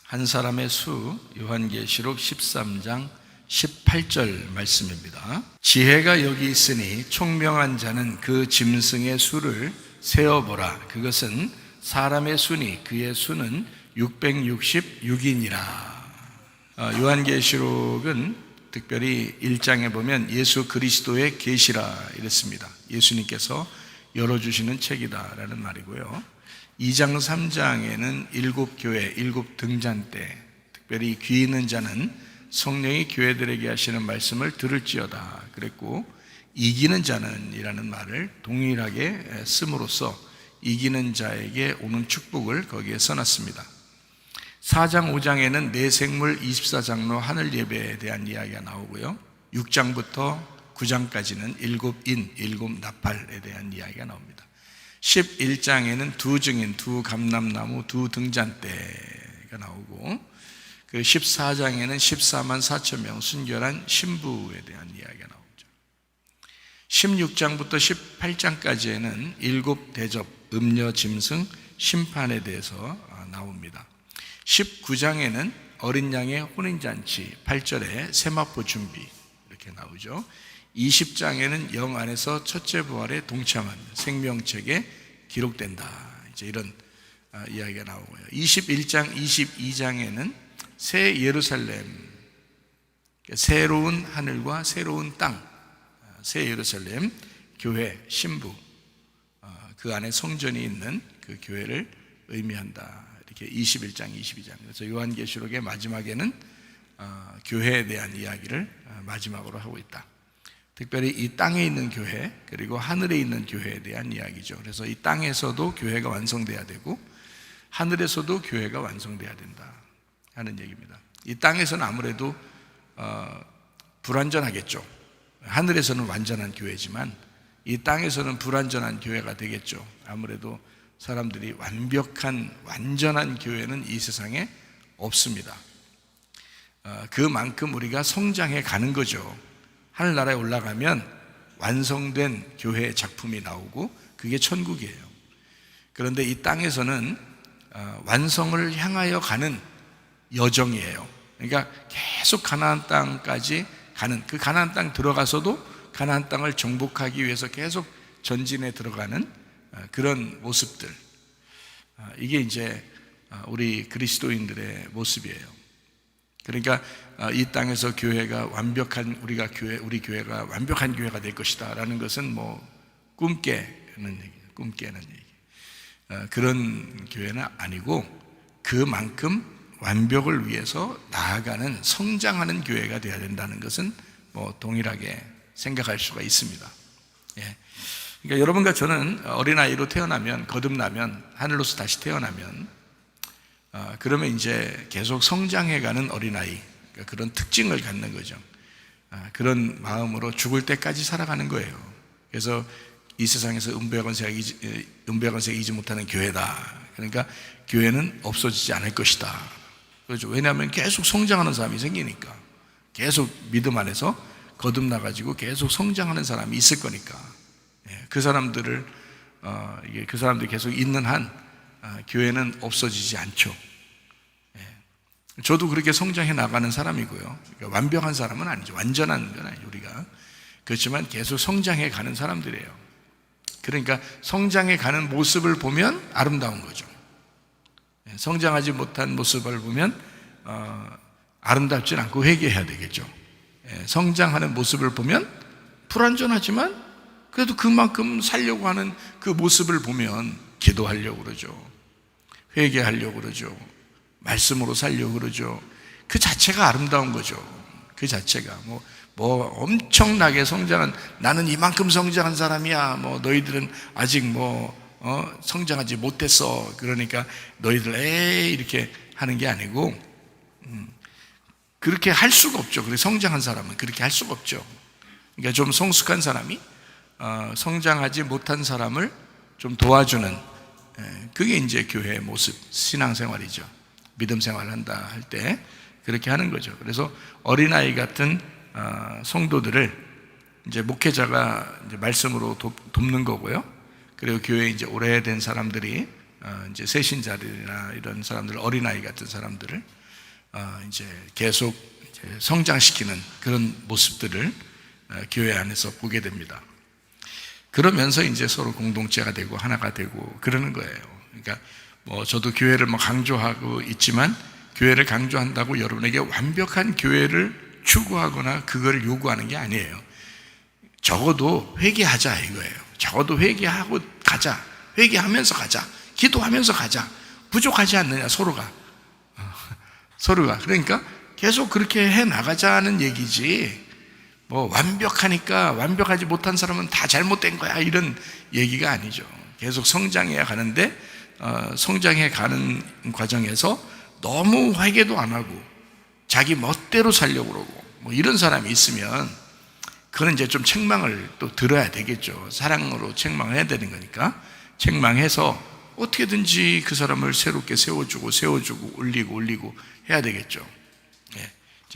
한 사람의 수, 요한계시록 13장 18절 말씀입니다. 지혜가 여기 있으니 총명한 자는 그 짐승의 수를 세어보라. 그것은 사람의 수니 그의 수는 666이니라. 요한계시록은 특별히 1장에 보면 예수 그리스도의 계시라 이랬습니다. 예수님께서 열어주시는 책이다라는 말이고요. 2장 3장에는 7교회, 7등잔대, 특별히 귀 있는 자는 성령이 교회들에게 하시는 말씀을 들을지어다 그랬고, 이기는 자는 이라는 말을 동일하게 씀으로써 이기는 자에게 오는 축복을 거기에 써놨습니다. 4장 5장에는 내생물 24장로 하늘 예배에 대한 이야기가 나오고요, 6장부터 9장까지는 7인, 7나팔에 대한 이야기가 나옵니다. 11장에는 두 증인, 두 감람나무, 두 등잔대가 나오고, 그 14장에는 14만 4천 명 순결한 신부에 대한 이야기가 나오죠. 16장부터 18장까지에는 7 대접, 음녀, 짐승, 심판에 대해서 나옵니다. 19장에는 어린 양의 혼인잔치, 8절에 세마포 준비 이렇게 나오죠. 20장에는 영 안에서 첫째 부활에 동참한 생명책에 기록된다, 이제 이런 이야기가 나오고요. 21장, 22장에는 새 예루살렘, 새로운 하늘과 새로운 땅, 새 예루살렘, 교회, 신부, 그 안에 성전이 있는 그 교회를 의미한다. 이렇게 21장, 22장. 그래서 요한계시록의 마지막에는 교회에 대한 이야기를 마지막으로 하고 있다. 특별히 이 땅에 있는 교회, 그리고 하늘에 있는 교회에 대한 이야기죠. 그래서 이 땅에서도 교회가 완성돼야 되고 하늘에서도 교회가 완성돼야 된다 하는 얘기입니다. 이 땅에서는 아무래도 불완전하겠죠. 하늘에서는 완전한 교회지만 이 땅에서는 불완전한 교회가 되겠죠. 아무래도 사람들이 완전한 교회는 이 세상에 없습니다. 그만큼 우리가 성장해 가는 거죠. 하늘나라에 올라가면 완성된 교회의 작품이 나오고 그게 천국이에요. 그런데 이 땅에서는 완성을 향하여 가는 여정이에요. 그러니까 계속 가나안 땅까지 가는, 그 가나안 땅 들어가서도 가나안 땅을 정복하기 위해서 계속 전진해 들어가는 그런 모습들, 이게 이제 우리 그리스도인들의 모습이에요. 그러니까 이 땅에서 교회가 완벽한, 우리 교회가 완벽한 교회가 될 것이다라는 것은 뭐 꿈깨는 얘기. 그런 교회는 아니고 그만큼 완벽을 위해서 나아가는, 성장하는 교회가 되어야 된다는 것은 뭐 동일하게 생각할 수가 있습니다. 예. 그러니까 여러분과 저는 어린아이로 태어나면, 거듭나면, 하늘로서 다시 태어나면 그러면 이제 계속 성장해가는 어린아이, 그러니까 그런 특징을 갖는 거죠. 그런 마음으로 죽을 때까지 살아가는 거예요. 그래서 이 세상에서 은배관세가 이지 못하는 교회다. 그러니까 교회는 없어지지 않을 것이다. 그렇죠. 왜냐하면 계속 성장하는 사람이 생기니까, 계속 믿음 안에서 거듭나가지고 계속 성장하는 사람이 있을 거니까, 그 사람들이 계속 있는 한 교회는 없어지지 않죠. 저도 그렇게 성장해 나가는 사람이고요. 그러니까 완벽한 사람은 아니죠. 완전한 건 아니죠, 우리가. 그렇지만 계속 성장해 가는 사람들이에요. 그러니까 성장해 가는 모습을 보면 아름다운 거죠. 성장하지 못한 모습을 보면 아름답진 않고 회개해야 되겠죠. 성장하는 모습을 보면 불완전하지만 그래도 그만큼 살려고 하는 그 모습을 보면 기도하려고 그러죠. 회개하려고 그러죠. 말씀으로 살려고 그러죠. 그 자체가 아름다운 거죠. 그 자체가 뭐 엄청나게 성장한, 나는 이만큼 성장한 사람이야, 뭐 너희들은 아직 성장하지 못했어, 그러니까 너희들 이렇게 하는 게 아니고, 그렇게 할 수가 없죠. 그렇게 성장한 사람은 그렇게 할 수가 없죠. 그러니까 좀 성숙한 사람이 성장하지 못한 사람을 좀 도와주는, 그게 이제 교회의 모습, 신앙생활이죠. 믿음 생활을 한다 할 때 그렇게 하는 거죠. 그래서 어린아이 같은 성도들을 이제 목회자가 이제 말씀으로 돕는 거고요. 그리고 교회에 이제 오래된 사람들이 이제 새신자들이나 이런 사람들, 어린아이 같은 사람들을 이제 계속 이제 성장시키는 그런 모습들을 교회 안에서 보게 됩니다. 그러면서 이제 서로 공동체가 되고 하나가 되고 그러는 거예요. 그러니까 뭐 저도 교회를 뭐 강조하고 있지만, 교회를 강조한다고 여러분에게 완벽한 교회를 추구하거나 그걸 요구하는 게 아니에요. 적어도 회개하자 이거예요. 적어도 회개하고 가자. 회개하면서 가자. 기도하면서 가자. 부족하지 않느냐 서로가. 그러니까 계속 그렇게 해 나가자는 얘기지, 뭐 완벽하니까 완벽하지 못한 사람은 다 잘못된 거야 이런 얘기가 아니죠. 계속 성장해야 가는데 성장해 가는 과정에서 너무 회개도 안 하고 자기 멋대로 살려고 그러고 뭐 이런 사람이 있으면 그건 이제 좀 책망을 또 들어야 되겠죠. 사랑으로 책망해야 되는 거니까 책망해서 어떻게든지 그 사람을 새롭게 세워주고 올리고 해야 되겠죠.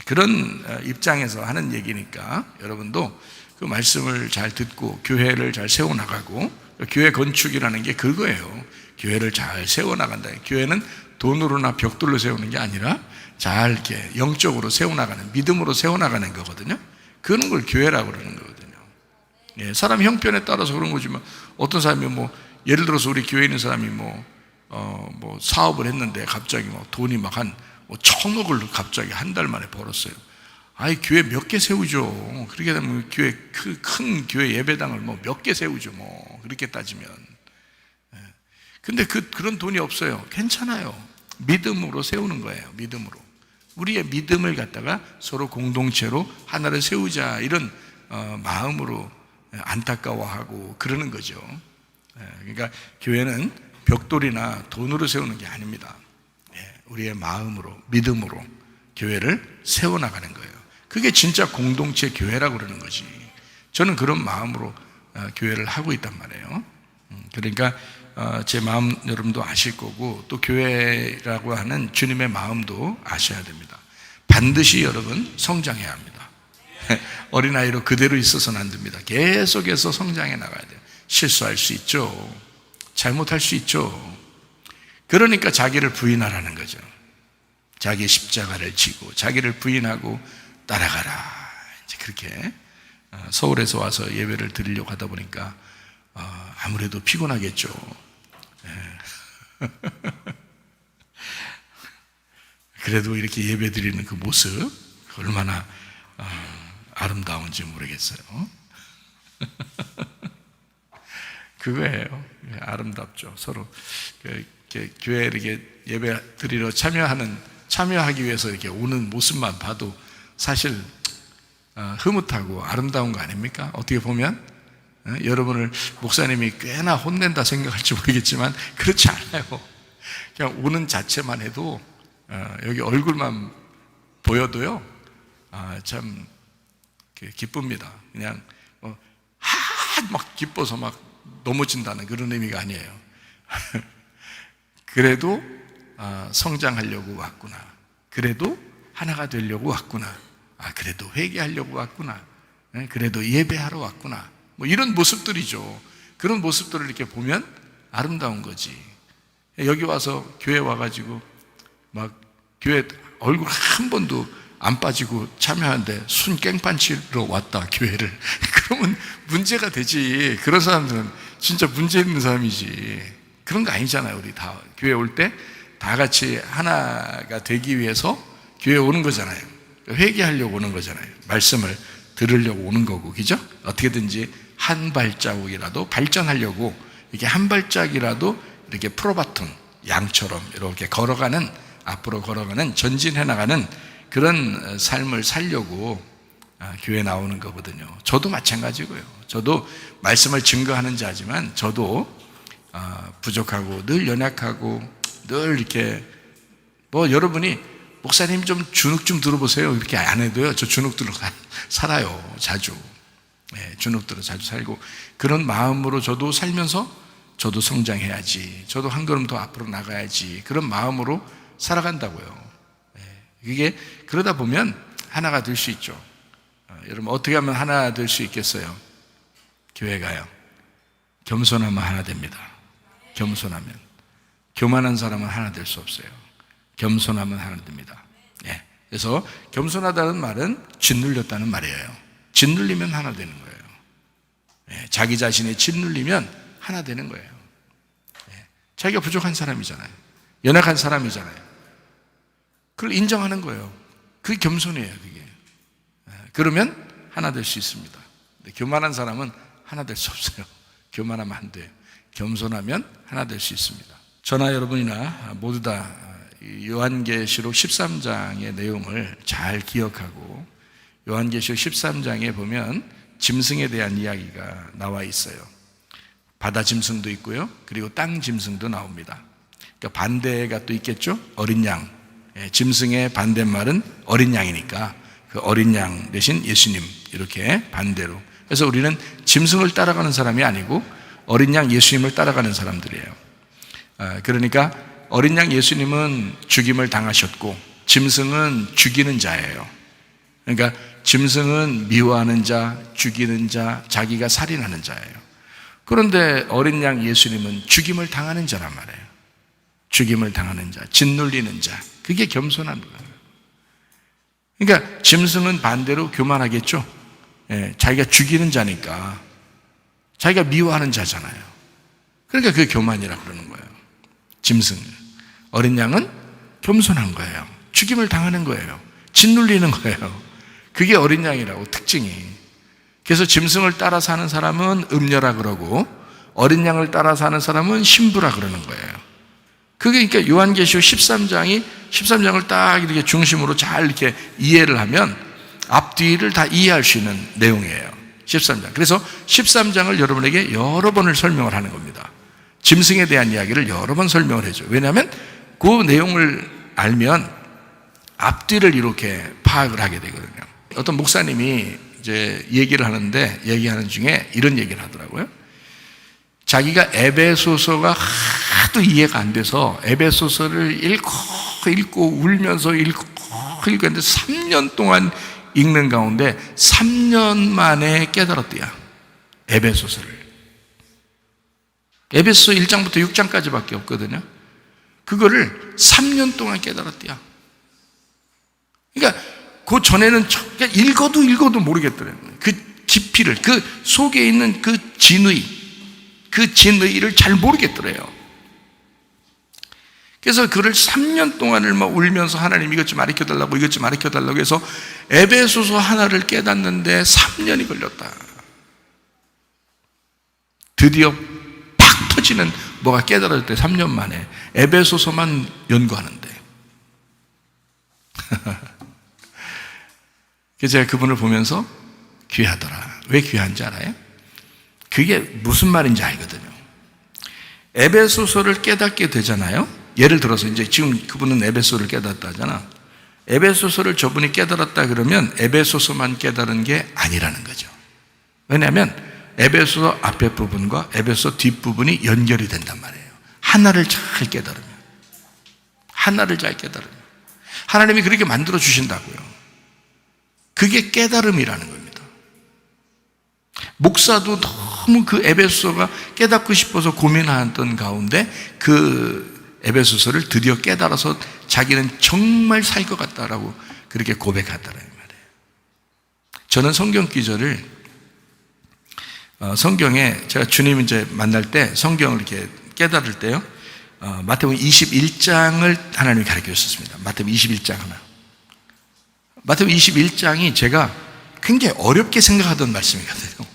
그런 입장에서 하는 얘기니까 여러분도 그 말씀을 잘 듣고 교회를 잘 세워나가고, 교회 건축이라는 게 그거예요. 교회를 잘 세워나간다. 교회는 돈으로나 벽돌로 세우는 게 아니라 잘 이렇게 영적으로 세워나가는, 믿음으로 세워나가는 거거든요. 그런 걸 교회라고 그러는 거거든요. 사람 형편에 따라서 그런 거지만, 어떤 사람이 뭐 예를 들어서 우리 교회에 있는 사람이 뭐 사업을 했는데 갑자기 뭐 돈이 막 한 1,000억을 갑자기 한 달 만에 벌었어요. 아이, 교회 몇 개 세우죠. 그렇게 되면 교회, 큰 교회 예배당을 뭐 몇 개 세우죠. 뭐 그렇게 따지면. 근데 그런 돈이 없어요. 괜찮아요. 믿음으로 세우는 거예요. 믿음으로. 우리의 믿음을 갖다가 서로 공동체로 하나를 세우자, 이런 마음으로 안타까워하고 그러는 거죠. 그러니까 교회는 벽돌이나 돈으로 세우는 게 아닙니다. 우리의 마음으로, 믿음으로 교회를 세워나가는 거예요. 그게 진짜 공동체 교회라고 그러는 거지. 저는 그런 마음으로 교회를 하고 있단 말이에요. 그러니까 제 마음 여러분도 아실 거고, 또 교회라고 하는 주님의 마음도 아셔야 됩니다. 반드시 여러분 성장해야 합니다. 어린아이로 그대로 있어서는 안 됩니다. 계속해서 성장해 나가야 돼요. 실수할 수 있죠. 잘못할 수 있죠. 그러니까 자기를 부인하라는 거죠. 자기 십자가를 지고 자기를 부인하고 따라가라. 이제 그렇게 서울에서 와서 예배를 드리려고 하다 보니까 아무래도 피곤하겠죠. 그래도 이렇게 예배 드리는 그 모습 얼마나 아름다운지 모르겠어요. 그거예요. 아름답죠. 서로 교회에 이렇게 예배 드리러 참여하기 위해서 이렇게 오는 모습만 봐도 사실 흐뭇하고 아름다운 거 아닙니까? 어떻게 보면 여러분을 목사님이 꽤나 혼낸다 생각할지 모르겠지만 그렇지 않아요. 그냥 오는 자체만 해도 여기 얼굴만 보여도요, 참 기쁩니다. 그냥 막 기뻐서 막 넘어진다는 그런 의미가 아니에요. 그래도 성장하려고 왔구나. 그래도 하나가 되려고 왔구나. 그래도 회개하려고 왔구나. 그래도 예배하러 왔구나. 뭐 이런 모습들이죠. 그런 모습들을 이렇게 보면 아름다운 거지. 여기 와서 교회 와가지고 막 교회 얼굴 한 번도 안 빠지고 참여하는데 순 깽판치러 왔다 교회를. 그러면 문제가 되지. 그런 사람들은 진짜 문제 있는 사람이지. 그런 거 아니잖아요. 우리 다 교회 올 때 다 같이 하나가 되기 위해서 교회 오는 거잖아요. 회개하려고 오는 거잖아요. 말씀을 들으려고 오는 거고, 그죠? 어떻게든지 한 발자국이라도 발전하려고 이렇게 한 발짝이라도 이렇게 프로바톤 양처럼 이렇게 걸어가는, 앞으로 걸어가는, 전진해 나가는 그런 삶을 살려고 교회 나오는 거거든요. 저도 마찬가지고요. 저도 말씀을 증거하는 자지만 저도 부족하고 늘 연약하고 늘 이렇게 여러분이 목사님 좀 주눅 좀 들어보세요 이렇게 안 해도요, 저 주눅 들어 살아요. 자주. 주눅 들어 자주 살고, 그런 마음으로 저도 살면서 저도 성장해야지, 저도 한 걸음 더 앞으로 나가야지, 그런 마음으로 살아간다고요. 이게 그러다 보면 하나가 될 수 있죠. 여러분 어떻게 하면 하나 될 수 있겠어요? 교회가요, 겸손하면 하나 됩니다. 겸손하면. 교만한 사람은 하나 될 수 없어요. 겸손하면 하나 됩니다. 예. 그래서 겸손하다는 말은 짓눌렸다는 말이에요. 짓눌리면 하나 되는 거예요. 예. 자기 자신이 짓눌리면 하나 되는 거예요. 예. 자기가 부족한 사람이잖아요. 연약한 사람이잖아요. 그걸 인정하는 거예요. 그게 겸손이에요. 그게. 예. 그러면 하나 될 수 있습니다. 근데 교만한 사람은 하나 될 수 없어요. 교만하면 안 돼요. 겸손하면 하나 될 수 있습니다. 저나 여러분이나 모두 다 요한계시록 13장의 내용을 잘 기억하고 요한계시록 13장에 보면 짐승에 대한 이야기가 나와 있어요. 바다 짐승도 있고요. 그리고 땅 짐승도 나옵니다. 그러니까 반대가 또 있겠죠. 어린 양. 짐승의 반대말은 어린 양이니까 그 어린 양 대신 예수님 이렇게 반대로. 그래서 우리는 짐승을 따라가는 사람이 아니고 어린 양 예수님을 따라가는 사람들이에요. 그러니까 어린 양 예수님은 죽임을 당하셨고 짐승은 죽이는 자예요. 그러니까 짐승은 미워하는 자, 죽이는 자, 자기가 살인하는 자예요. 그런데 어린 양 예수님은 죽임을 당하는 자란 말이에요. 죽임을 당하는 자, 짓눌리는 자. 그게 겸손한 거예요. 그러니까 짐승은 반대로 교만하겠죠. 예, 자기가 죽이는 자니까 자기가 미워하는 자잖아요. 그러니까 그게 교만이라 그러는 거예요. 짐승. 어린 양은 겸손한 거예요. 죽임을 당하는 거예요. 짓눌리는 거예요. 그게 어린 양이라고 특징이. 그래서 짐승을 따라 사는 사람은 음녀라 그러고 어린 양을 따라 사는 사람은 신부라 그러는 거예요. 그게 그러니까 요한계시록 13장을 딱 이렇게 중심으로 잘 이렇게 이해를 하면 앞뒤를 다 이해할 수 있는 내용이에요. 13장. 그래서 13장을 여러분에게 여러 번을 설명을 하는 겁니다. 짐승에 대한 이야기를 여러 번 설명을 해줘요. 왜냐하면 그 내용을 알면 앞뒤를 이렇게 파악을 하게 되거든요. 어떤 목사님이 이제 얘기하는 중에 이런 얘기를 하더라고요. 자기가 에베소서가 하도 이해가 안 돼서 에베소서를 읽고 울면서 읽고 했는데 3년 동안 읽는 가운데 3년 만에 깨달았대요. 에베소서를. 에베소 1장부터 6장까지밖에 없거든요. 그거를 3년 동안 깨달았대요. 그러니까 그 전에는 읽어도 모르겠더래요. 그 깊이를, 그 속에 있는 그 진의를 잘 모르겠더래요. 그래서 그를 3년 동안을 막 울면서 하나님 이것 좀 가르쳐달라고 해서 에베소서 하나를 깨닫는데 3년이 걸렸다. 드디어 팍 터지는 뭐가 깨달을 때 3년 만에 에베소서만 연구하는데. 그래서 제가 그분을 보면서 귀하더라. 왜 귀한지 알아요? 그게 무슨 말인지 알거든요. 에베소서를 깨닫게 되잖아요. 예를 들어서 이제 지금 그분은 에베소를 깨닫다잖아. 에베소서를 저분이 깨달았다 그러면 에베소서만 깨달은 게 아니라는 거죠. 왜냐하면 에베소서 앞에 부분과 에베소 뒷부분이 연결이 된단 말이에요. 하나를 잘 깨달으면. 하나님이 그렇게 만들어 주신다고요. 그게 깨달음이라는 겁니다. 목사도 너무 그 에베소서가 깨닫고 싶어서 고민하던 가운데 그 에베소서를 드디어 깨달아서 자기는 정말 살 것 같다라고 그렇게 고백하더라는 말이에요. 저는 성경 기절을 성경에 제가 주님 이제 만날 때 성경을 이렇게 깨달을 때요. 마태복음 21장을 하나님이 가르쳐 주셨습니다. 마태복음 21장 하나. 마태복음 21장이 제가 굉장히 어렵게 생각하던 말씀이거든요.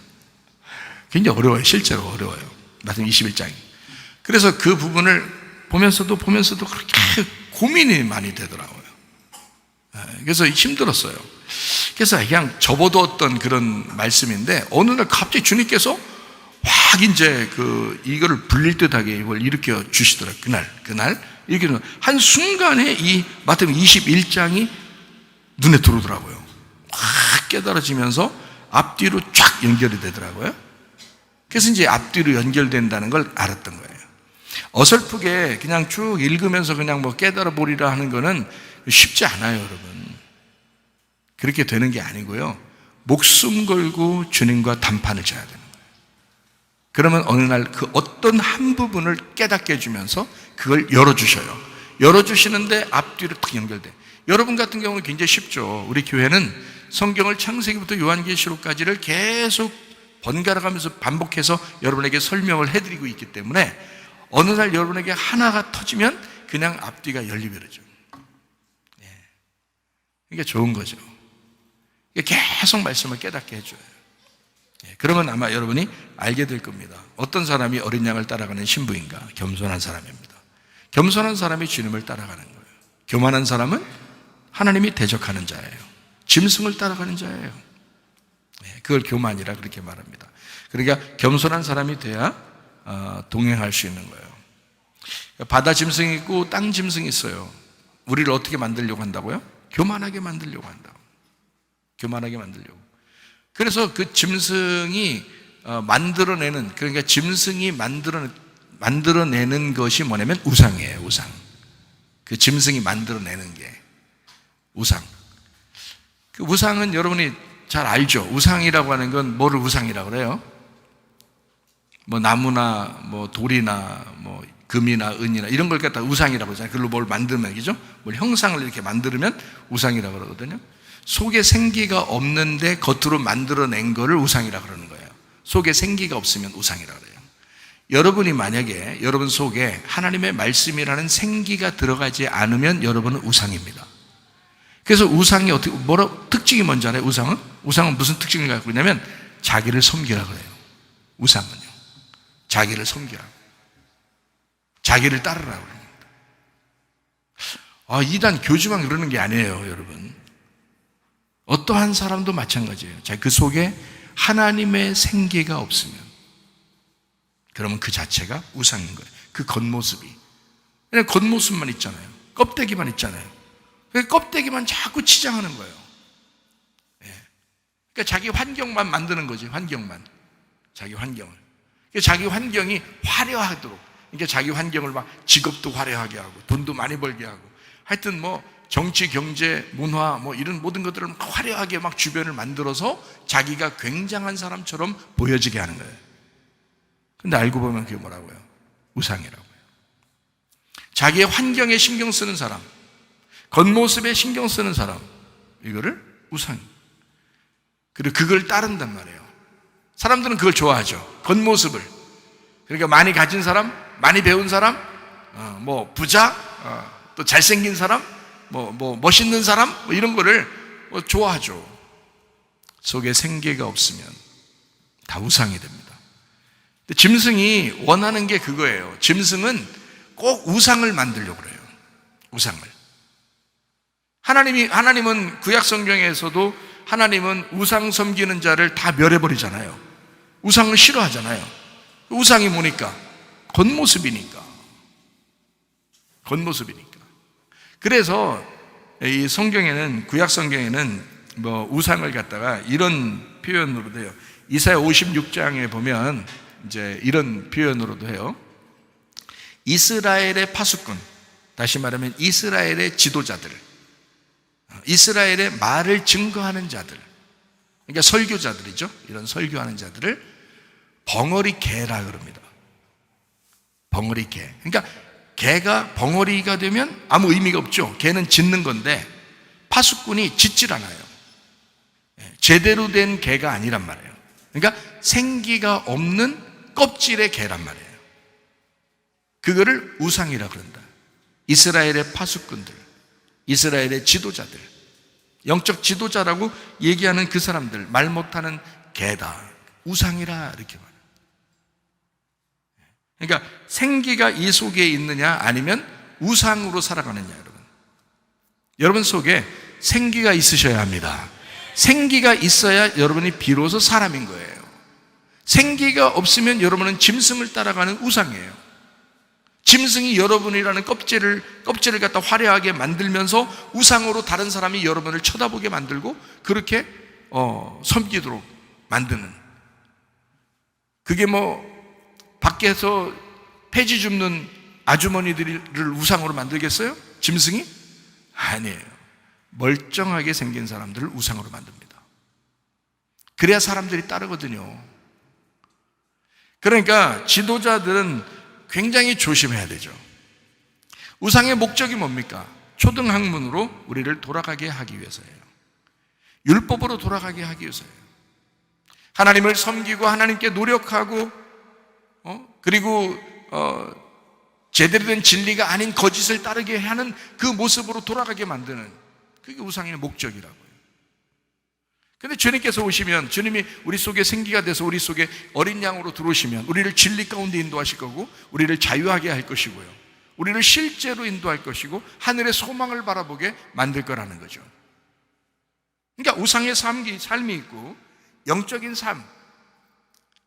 굉장히 어려워요. 실제로 어려워요. 마태복음 21장이. 그래서 그 부분을 보면서도 그렇게 고민이 많이 되더라고요. 그래서 힘들었어요. 그래서 그냥 접어두었던 그런 말씀인데 어느 날 갑자기 주님께서 확 이제 이거를 불릴 듯하게 이걸 일으켜 주시더라고요. 그날 이렇게 한 순간에 이 마태복음 21장이 눈에 들어오더라고요. 확 깨달아지면서 앞뒤로 쫙 연결이 되더라고요. 그래서 이제 앞뒤로 연결된다는 걸 알았던 거예요. 어설프게 그냥 쭉 읽으면서 그냥 뭐 깨달아 보리라 하는 거는 쉽지 않아요, 여러분. 그렇게 되는 게 아니고요. 목숨 걸고 주님과 담판을 져야 되는 거예요. 그러면 어느 날 그 어떤 한 부분을 깨닫게 해주면서 그걸 열어주셔요. 열어주시는데 앞뒤로 탁 연결돼. 여러분 같은 경우는 굉장히 쉽죠. 우리 교회는 성경을 창세기부터 요한계시록까지를 계속 번갈아가면서 반복해서 여러분에게 설명을 해드리고 있기 때문에 어느 날 여러분에게 하나가 터지면 그냥 앞뒤가 열리버리죠. 이게 좋은 거죠. 이게 계속 말씀을 깨닫게 해줘요. 그러면 아마 여러분이 알게 될 겁니다. 어떤 사람이 어린 양을 따라가는 신부인가? 겸손한 사람입니다. 겸손한 사람이 주님을 따라가는 거예요. 교만한 사람은 하나님이 대적하는 자예요. 짐승을 따라가는 자예요. 그걸 교만이라 그렇게 말합니다. 그러니까 겸손한 사람이 돼야 동행할 수 있는 거예요. 바다 짐승이 있고 땅 짐승이 있어요. 우리를 어떻게 만들려고 한다고요? 교만하게 만들려고 한다고. 교만하게 만들려고. 그래서 그 짐승이 만들어내는, 그러니까 짐승이 만들어내는 것이 뭐냐면 우상이에요. 우상. 그 짐승이 만들어내는 게 우상. 그 우상은 여러분이 잘 알죠. 우상이라고 하는 건 뭐를 우상이라고 그래요? 뭐 나무나 뭐 돌이나 뭐 금이나 은이나 이런 걸 갖다 우상이라고 하잖아요. 그걸로 뭘 만들면, 그죠? 뭘 형상을 이렇게 만들면 우상이라고 그러거든요. 속에 생기가 없는데 겉으로 만들어낸 거를 우상이라고 그러는 거예요. 속에 생기가 없으면 우상이라고 그래요. 여러분이 만약에 여러분 속에 하나님의 말씀이라는 생기가 들어가지 않으면 여러분은 우상입니다. 그래서 우상이 어떻게, 특징이 뭔지 알아요? 우상은 무슨 특징을 갖고 있냐면 자기를 섬기라고 그래요. 우상은요. 자기를 섬기라고. 자기를 따르라고 합니다. 이단 교주만 그러는 게 아니에요, 여러분. 어떠한 사람도 마찬가지예요. 그 속에 하나님의 생기가 없으면, 그러면 그 자체가 우상인 거예요. 그 겉모습이. 그냥 겉모습만 있잖아요. 껍데기만 있잖아요. 그 껍데기만 자꾸 치장하는 거예요. 그러니까 자기 환경만 만드는 거지, 환경만. 자기 환경을. 자기 환경이 화려하도록. 그러니까 자기 환경을 막 직업도 화려하게 하고, 돈도 많이 벌게 하고, 하여튼 뭐 정치, 경제, 문화, 뭐 이런 모든 것들을 막 화려하게 막 주변을 만들어서 자기가 굉장한 사람처럼 보여지게 하는 거예요. 근데 알고 보면 그게 뭐라고요? 우상이라고요. 자기의 환경에 신경 쓰는 사람, 겉모습에 신경 쓰는 사람, 이거를 우상. 그리고 그걸 따른단 말이에요. 사람들은 그걸 좋아하죠. 겉모습을. 그러니까 많이 가진 사람, 많이 배운 사람, 뭐 부자, 또 잘생긴 사람, 뭐 멋있는 사람, 뭐 이런 거를 좋아하죠. 속에 생기가 없으면 다 우상이 됩니다. 근데 짐승이 원하는 게 그거예요. 짐승은 꼭 우상을 만들려고 그래요. 우상을. 하나님은 구약 성경에서도 하나님은 우상 섬기는 자를 다 멸해버리잖아요. 우상을 싫어하잖아요. 우상이 뭐니까? 겉모습이니까. 겉모습이니까. 그래서 이 성경에는, 구약 성경에는 뭐 우상을 갖다가 이런 표현으로도 해요. 이사야 56장에 보면 이제 이런 표현으로도 해요. 이스라엘의 파수꾼, 다시 말하면 이스라엘의 지도자들, 이스라엘의 말을 증거하는 자들, 그러니까 설교자들이죠. 이런 설교하는 자들을 벙어리 개라 그럽니다. 벙어리 개. 그러니까 개가 벙어리가 되면 아무 의미가 없죠. 개는 짖는 건데 파수꾼이 짖질 않아요. 제대로 된 개가 아니란 말이에요. 그러니까 생기가 없는 껍질의 개란 말이에요. 그거를 우상이라 그런다. 이스라엘의 파수꾼들, 이스라엘의 지도자들, 영적 지도자라고 얘기하는 그 사람들, 말 못하는 개다, 우상이라 이렇게 말해요. 그러니까 생기가 이 속에 있느냐 아니면 우상으로 살아가느냐. 여러분 속에 생기가 있으셔야 합니다. 생기가 있어야 여러분이 비로소 사람인 거예요. 생기가 없으면 여러분은 짐승을 따라가는 우상이에요. 짐승이 여러분이라는 껍질을 갖다 화려하게 만들면서 우상으로 다른 사람이 여러분을 쳐다보게 만들고 그렇게 섬기도록 만드는, 그게 뭐 밖에서 폐지 줍는 아주머니들을 우상으로 만들겠어요? 짐승이? 아니에요. 멀쩡하게 생긴 사람들을 우상으로 만듭니다. 그래야 사람들이 따르거든요. 그러니까 지도자들은 굉장히 조심해야 되죠. 우상의 목적이 뭡니까? 초등학문으로 우리를 돌아가게 하기 위해서예요. 율법으로 돌아가게 하기 위해서예요. 하나님을 섬기고 하나님께 노력하고 그리고 제대로 된 진리가 아닌 거짓을 따르게 하는 그 모습으로 돌아가게 만드는, 그게 우상의 목적이라고요. 근데 주님께서 오시면, 주님이 우리 속에 생기가 돼서 우리 속에 어린 양으로 들어오시면 우리를 진리 가운데 인도하실 거고, 우리를 자유하게 할 것이고요, 우리를 실제로 인도할 것이고, 하늘의 소망을 바라보게 만들 거라는 거죠. 그러니까 우상의 삶이 있고 영적인 삶,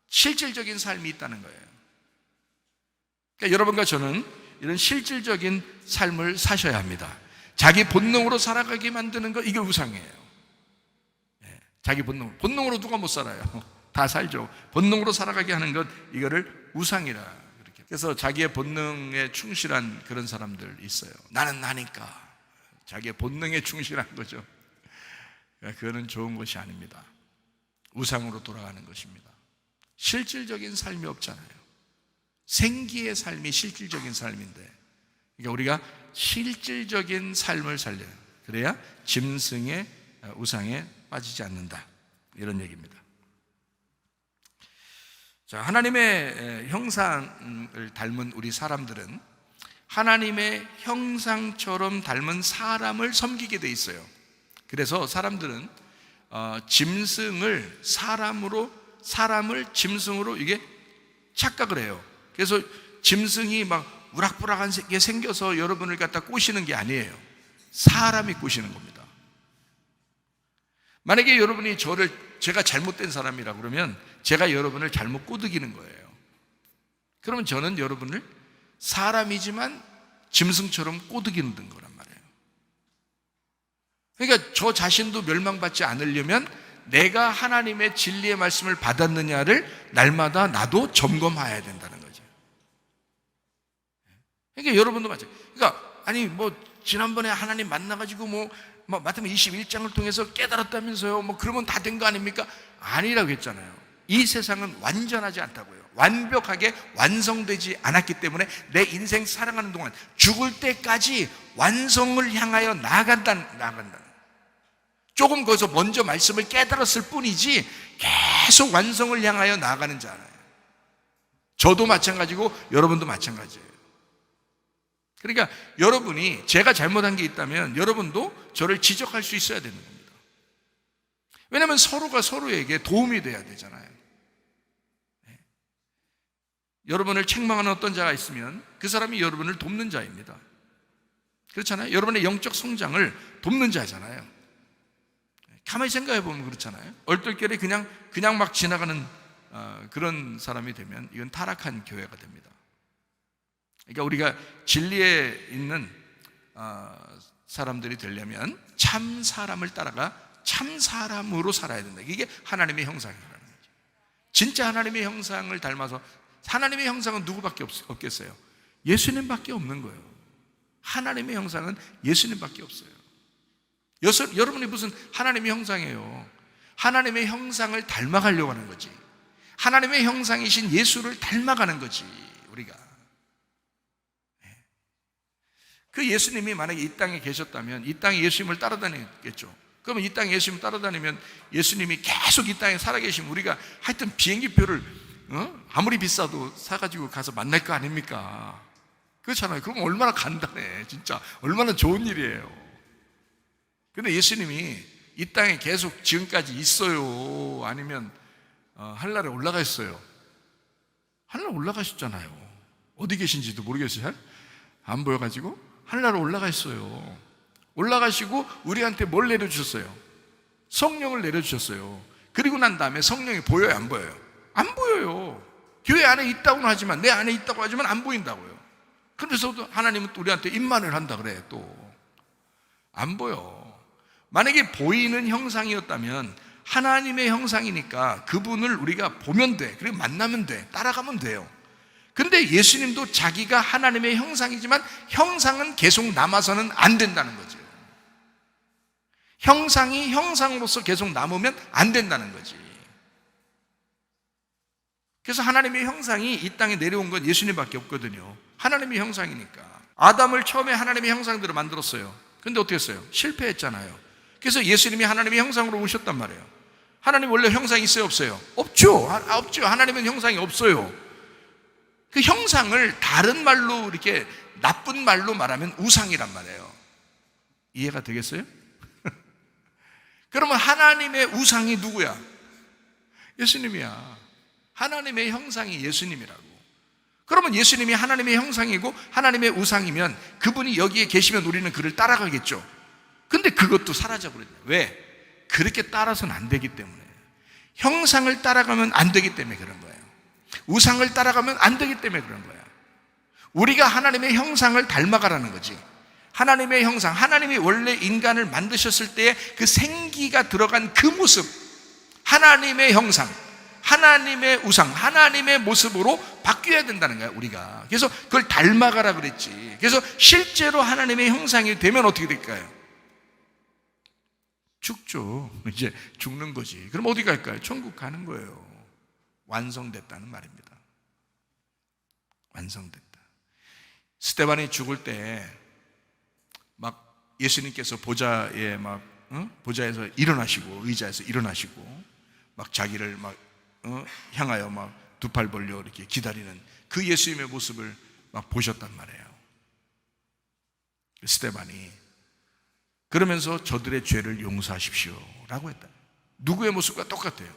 실질적인 삶이 있다는 거예요. 그러니까 여러분과 저는 이런 실질적인 삶을 사셔야 합니다. 자기 본능으로 살아가게 만드는 거, 이게 우상이에요. 자기 본능으로 누가 못 살아요? 다 살죠. 본능으로 살아가게 하는 것, 이거를 우상이라 그렇게. 그래서 자기의 본능에 충실한 그런 사람들 있어요. 나는 나니까. 자기의 본능에 충실한 거죠. 그거는 좋은 것이 아닙니다. 우상으로 돌아가는 것입니다. 실질적인 삶이 없잖아요. 생기의 삶이 실질적인 삶인데, 그러니까 우리가 실질적인 삶을 살려요. 그래야 짐승의 우상에 빠지지 않는다, 이런 얘기입니다. 자, 하나님의 형상을 닮은 우리 사람들은 하나님의 형상처럼 닮은 사람을 섬기게 돼 있어요. 그래서 사람들은 짐승을 사람을 짐승으로 이게 착각을 해요. 그래서 짐승이 막 우락부락하게 생겨서 여러분을 갖다 꼬시는 게 아니에요. 사람이 꼬시는 겁니다. 만약에 여러분이 제가 잘못된 사람이라 그러면 제가 여러분을 잘못 꼬드기는 거예요. 그러면 저는 여러분을 사람이지만 짐승처럼 꼬드기는 거란 말이에요. 그러니까 저 자신도 멸망받지 않으려면 내가 하나님의 진리의 말씀을 받았느냐를 날마다 나도 점검해야 된다는 거죠. 그러니까 여러분도 마찬가지예요. 그러니까 지난번에 하나님 만나가지고 마태복음 21장을 통해서 깨달았다면서요. 그러면 다 된 거 아닙니까? 아니라고 했잖아요. 이 세상은 완전하지 않다고요. 완벽하게 완성되지 않았기 때문에 내 인생 살아가는 동안 죽을 때까지 완성을 향하여 나아간다. 조금 거기서 먼저 말씀을 깨달았을 뿐이지 계속 완성을 향하여 나아가는 자예요. 저도 마찬가지고 여러분도 마찬가지예요. 그러니까 여러분이 제가 잘못한 게 있다면 여러분도 저를 지적할 수 있어야 되는 겁니다. 왜냐하면 서로가 서로에게 도움이 돼야 되잖아요. 여러분을 책망하는 어떤 자가 있으면 그 사람이 여러분을 돕는 자입니다. 그렇잖아요. 여러분의 영적 성장을 돕는 자잖아요. 가만히 생각해 보면 그렇잖아요. 얼떨결에 그냥 막 지나가는 그런 사람이 되면 이건 타락한 교회가 됩니다. 그러니까 우리가 진리에 있는 사람들이 되려면 참 사람을 따라가 참 사람으로 살아야 된다. 이게 하나님의 형상이라는 거죠. 진짜 하나님의 형상을 닮아서, 하나님의 형상은 누구밖에 없겠어요? 예수님밖에 없는 거예요. 하나님의 형상은 예수님밖에 없어요. 여러분이 무슨 하나님의 형상이에요? 하나님의 형상을 닮아가려고 하는 거지. 하나님의 형상이신 예수를 닮아가는 거지, 우리가. 그 예수님이 만약에 이 땅에 계셨다면 이 땅에 예수님을 따라다녔겠죠. 그러면 이 땅에 예수님을 따라다니면 예수님이 계속 이 땅에 살아계시면 우리가 하여튼 비행기표를 아무리 비싸도 사가지고 가서 만날 거 아닙니까? 그렇잖아요. 그럼 얼마나 간단해. 진짜 얼마나 좋은 일이에요. 근데 예수님이 이 땅에 계속 지금까지 있어요? 아니면 하늘나라에 올라가셨어요? 하늘나라 올라가셨잖아요. 어디 계신지도 모르겠어요. 안 보여가지고 하늘나라 올라가셨어요. 올라가시고 우리한테 뭘 내려주셨어요? 성령을 내려주셨어요. 그리고 난 다음에 성령이 보여요, 안 보여요? 안 보여요. 교회 안에 있다고는 하지만, 내 안에 있다고 하지만 안 보인다고요. 그래서도 하나님은 또 우리한테 임만을 한다 그래. 또 안 보여. 만약에 보이는 형상이었다면 하나님의 형상이니까 그분을 우리가 보면 돼. 그리고 만나면 돼. 따라가면 돼요. 근데 예수님도 자기가 하나님의 형상이지만 형상은 계속 남아서는 안 된다는 거죠. 형상이 형상으로서 계속 남으면 안 된다는 거지. 그래서 하나님의 형상이 이 땅에 내려온 건 예수님밖에 없거든요. 하나님의 형상이니까. 아담을 처음에 하나님의 형상대로 만들었어요. 근데 어떻게 했어요? 실패했잖아요. 그래서 예수님이 하나님의 형상으로 오셨단 말이에요. 하나님 원래 형상이 있어요, 없어요? 없죠. 없죠. 하나님은 형상이 없어요. 그 형상을 다른 말로, 이렇게 나쁜 말로 말하면 우상이란 말이에요. 이해가 되겠어요? 그러면 하나님의 우상이 누구야? 예수님이야. 하나님의 형상이 예수님이라고. 그러면 예수님이 하나님의 형상이고 하나님의 우상이면 그분이 여기에 계시면 우리는 그를 따라가겠죠. 근데 그것도 사라져버렸냐. 왜? 그렇게 따라서는 안 되기 때문에. 형상을 따라가면 안 되기 때문에 그런 거예요. 우상을 따라가면 안 되기 때문에 그런 거예요. 우리가 하나님의 형상을 닮아가라는 거지. 하나님의 형상, 하나님이 원래 인간을 만드셨을 때의 그 생기가 들어간 그 모습, 하나님의 형상, 하나님의 우상, 하나님의 모습으로 바뀌어야 된다는 거야, 우리가. 그래서 그걸 닮아가라 그랬지. 그래서 실제로 하나님의 형상이 되면 어떻게 될까요? 죽죠. 이제 죽는 거지. 그럼 어디 갈까요? 천국 가는 거예요. 완성됐다는 말입니다. 완성됐다. 스데반이 죽을 때 막 예수님께서 보좌에 보좌에서 일어나시고, 의자에서 일어나시고, 막 자기를 막 향하여 막 두 팔 벌려 이렇게 기다리는 그 예수님의 모습을 막 보셨단 말이에요. 스데반이 그러면서 저들의 죄를 용서하십시오 라고 했다. 누구의 모습과 똑같아요?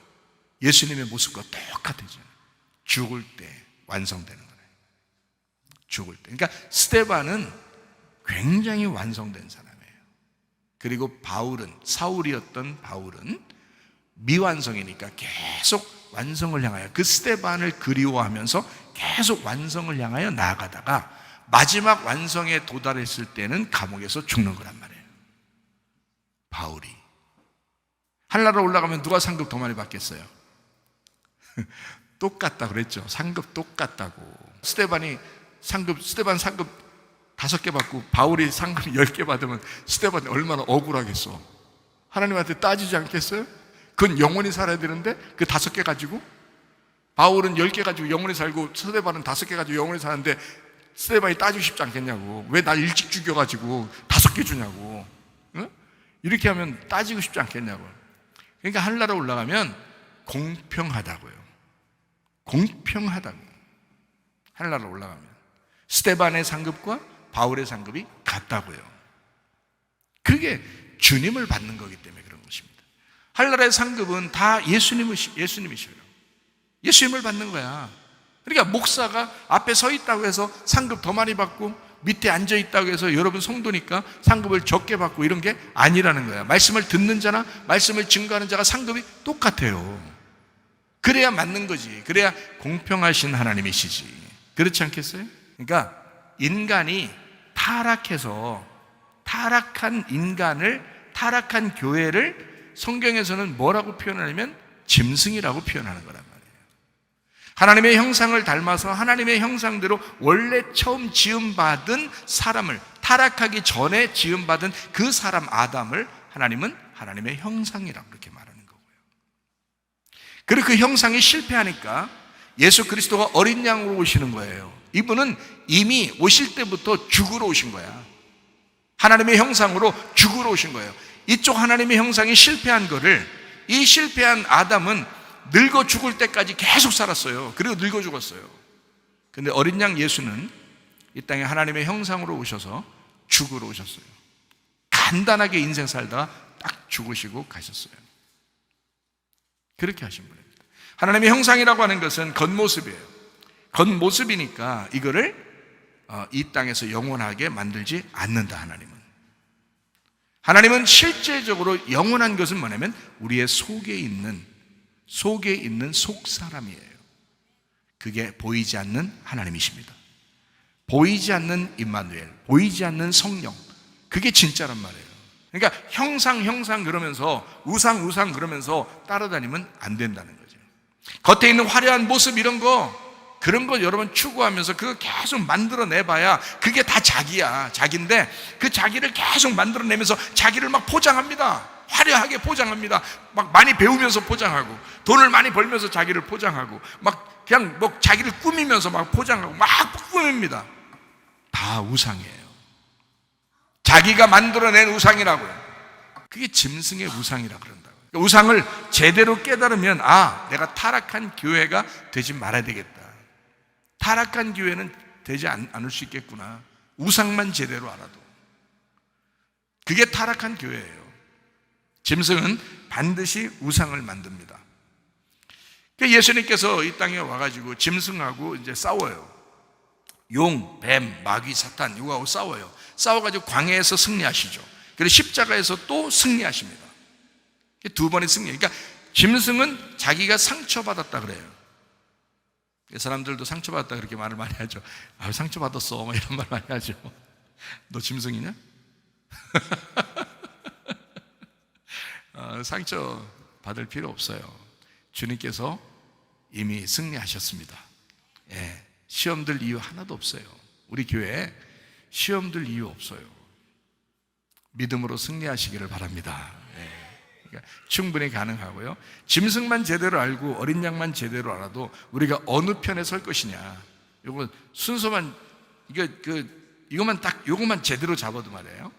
예수님의 모습과 똑같아요. 죽을 때 완성되는 거예요. 죽을 때. 그러니까 스데반은 굉장히 완성된 사람이에요. 그리고 바울은, 사울이었던 바울은 미완성이니까 계속 완성을 향하여, 그 스데반을 그리워하면서 계속 완성을 향하여 나아가다가 마지막 완성에 도달했을 때는 감옥에서 죽는 거란 말이에요. 바울이. 하늘나라 올라가면 누가 상급 더 많이 받겠어요? 똑같다 그랬죠. 상급 똑같다고. 스데반 상급 5개 받고 바울이 상급 10개 받으면 스데반이 얼마나 억울하겠어. 하나님한테 따지지 않겠어요? 그건 영원히 살아야 되는데 그 5개 가지고, 바울은 10개 가지고 영원히 살고 스데반은 5개 가지고 영원히 사는데 스데반이 따지고 싶지 않겠냐고. 왜 날 일찍 죽여가지고 5개 주냐고. 응? 이렇게 하면 따지고 싶지 않겠냐고. 그러니까 하늘나라 올라가면 공평하다고요. 공평하다고. 하늘나라 올라가면 스데반의 상급과 바울의 상급이 같다고요. 그게 주님을 받는 거기 때문에 그런 것입니다. 하늘나라의 상급은 다 예수님이셔요. 예수님을 받는 거야. 그러니까 목사가 앞에 서 있다고 해서 상급 더 많이 받고, 밑에 앉아 있다고 해서 여러분 성도니까 상급을 적게 받고 이런 게 아니라는 거야. 말씀을 듣는 자나 말씀을 증거하는 자가 상급이 똑같아요. 그래야 맞는 거지. 그래야 공평하신 하나님이시지. 그렇지 않겠어요? 그러니까 인간이 타락해서, 타락한 인간을, 타락한 교회를 성경에서는 뭐라고 표현하냐면 짐승이라고 표현하는 거란 말이에요. 하나님의 형상을 닮아서 하나님의 형상대로 원래 처음 지음받은 사람을, 타락하기 전에 지음받은 그 사람 아담을 하나님은 하나님의 형상이라고 그렇게 말하는 거고요. 그리고 그 형상이 실패하니까 예수 그리스도가 어린 양으로 오시는 거예요. 이분은 이미 오실 때부터 죽으러 오신 거야. 하나님의 형상으로 죽으러 오신 거예요. 이쪽 하나님의 형상이 실패한 거를, 이 실패한 아담은 늙어 죽을 때까지 계속 살았어요. 그리고 늙어 죽었어요. 근데 어린 양 예수는 이 땅에 하나님의 형상으로 오셔서 죽으러 오셨어요. 간단하게 인생 살다가 딱 죽으시고 가셨어요. 그렇게 하신 분입니다. 하나님의 형상이라고 하는 것은 겉모습이에요. 겉모습이니까 이거를 이 땅에서 영원하게 만들지 않는다. 하나님은 실제적으로 영원한 것은 뭐냐면 우리의 속에 있는 속사람이에요. 그게 보이지 않는 하나님이십니다. 보이지 않는 임마누엘, 보이지 않는 성령, 그게 진짜란 말이에요. 그러니까 형상 그러면서 우상 그러면서 따라다니면 안 된다는 거죠. 겉에 있는 화려한 모습 이런 거, 그런 거 여러분 추구하면서 그거 계속 만들어내봐야 그게 다 자기인데 그 자기를 계속 만들어내면서 자기를 막 포장합니다. 화려하게 포장합니다. 막 많이 배우면서 포장하고, 돈을 많이 벌면서 자기를 포장하고, 막 그냥 뭐 자기를 꾸미면서 막 포장하고 막 꾸밉니다. 다 우상이에요. 자기가 만들어낸 우상이라고요. 그게 짐승의 우상이라 그런다고요. 우상을 제대로 깨달으면 내가 타락한 교회가 되지 말아야 되겠다. 타락한 교회는 되지 않을 수 있겠구나. 우상만 제대로 알아도. 그게 타락한 교회예요. 짐승은 반드시 우상을 만듭니다. 예수님께서 이 땅에 와가지고 짐승하고 이제 싸워요. 용, 뱀, 마귀, 사탄 이거하고 싸워요. 싸워가지고 광야에서 승리하시죠. 그리고 십자가에서 또 승리하십니다. 두 번의 승리. 그러니까 짐승은 자기가 상처받았다 그래요. 사람들도 상처받았다 그렇게 말을 많이 하죠. 상처받았어 막 이런 말 많이 하죠. 너 짐승이냐? 상처 받을 필요 없어요. 주님께서 이미 승리하셨습니다. 시험 들 이유 하나도 없어요. 우리 교회에 시험 들 이유 없어요. 믿음으로 승리하시기를 바랍니다. 그러니까 충분히 가능하고요. 짐승만 제대로 알고 어린 양만 제대로 알아도 우리가 어느 편에 설 것이냐, 요거 순서만 요것만 제대로 잡아도 말이에요.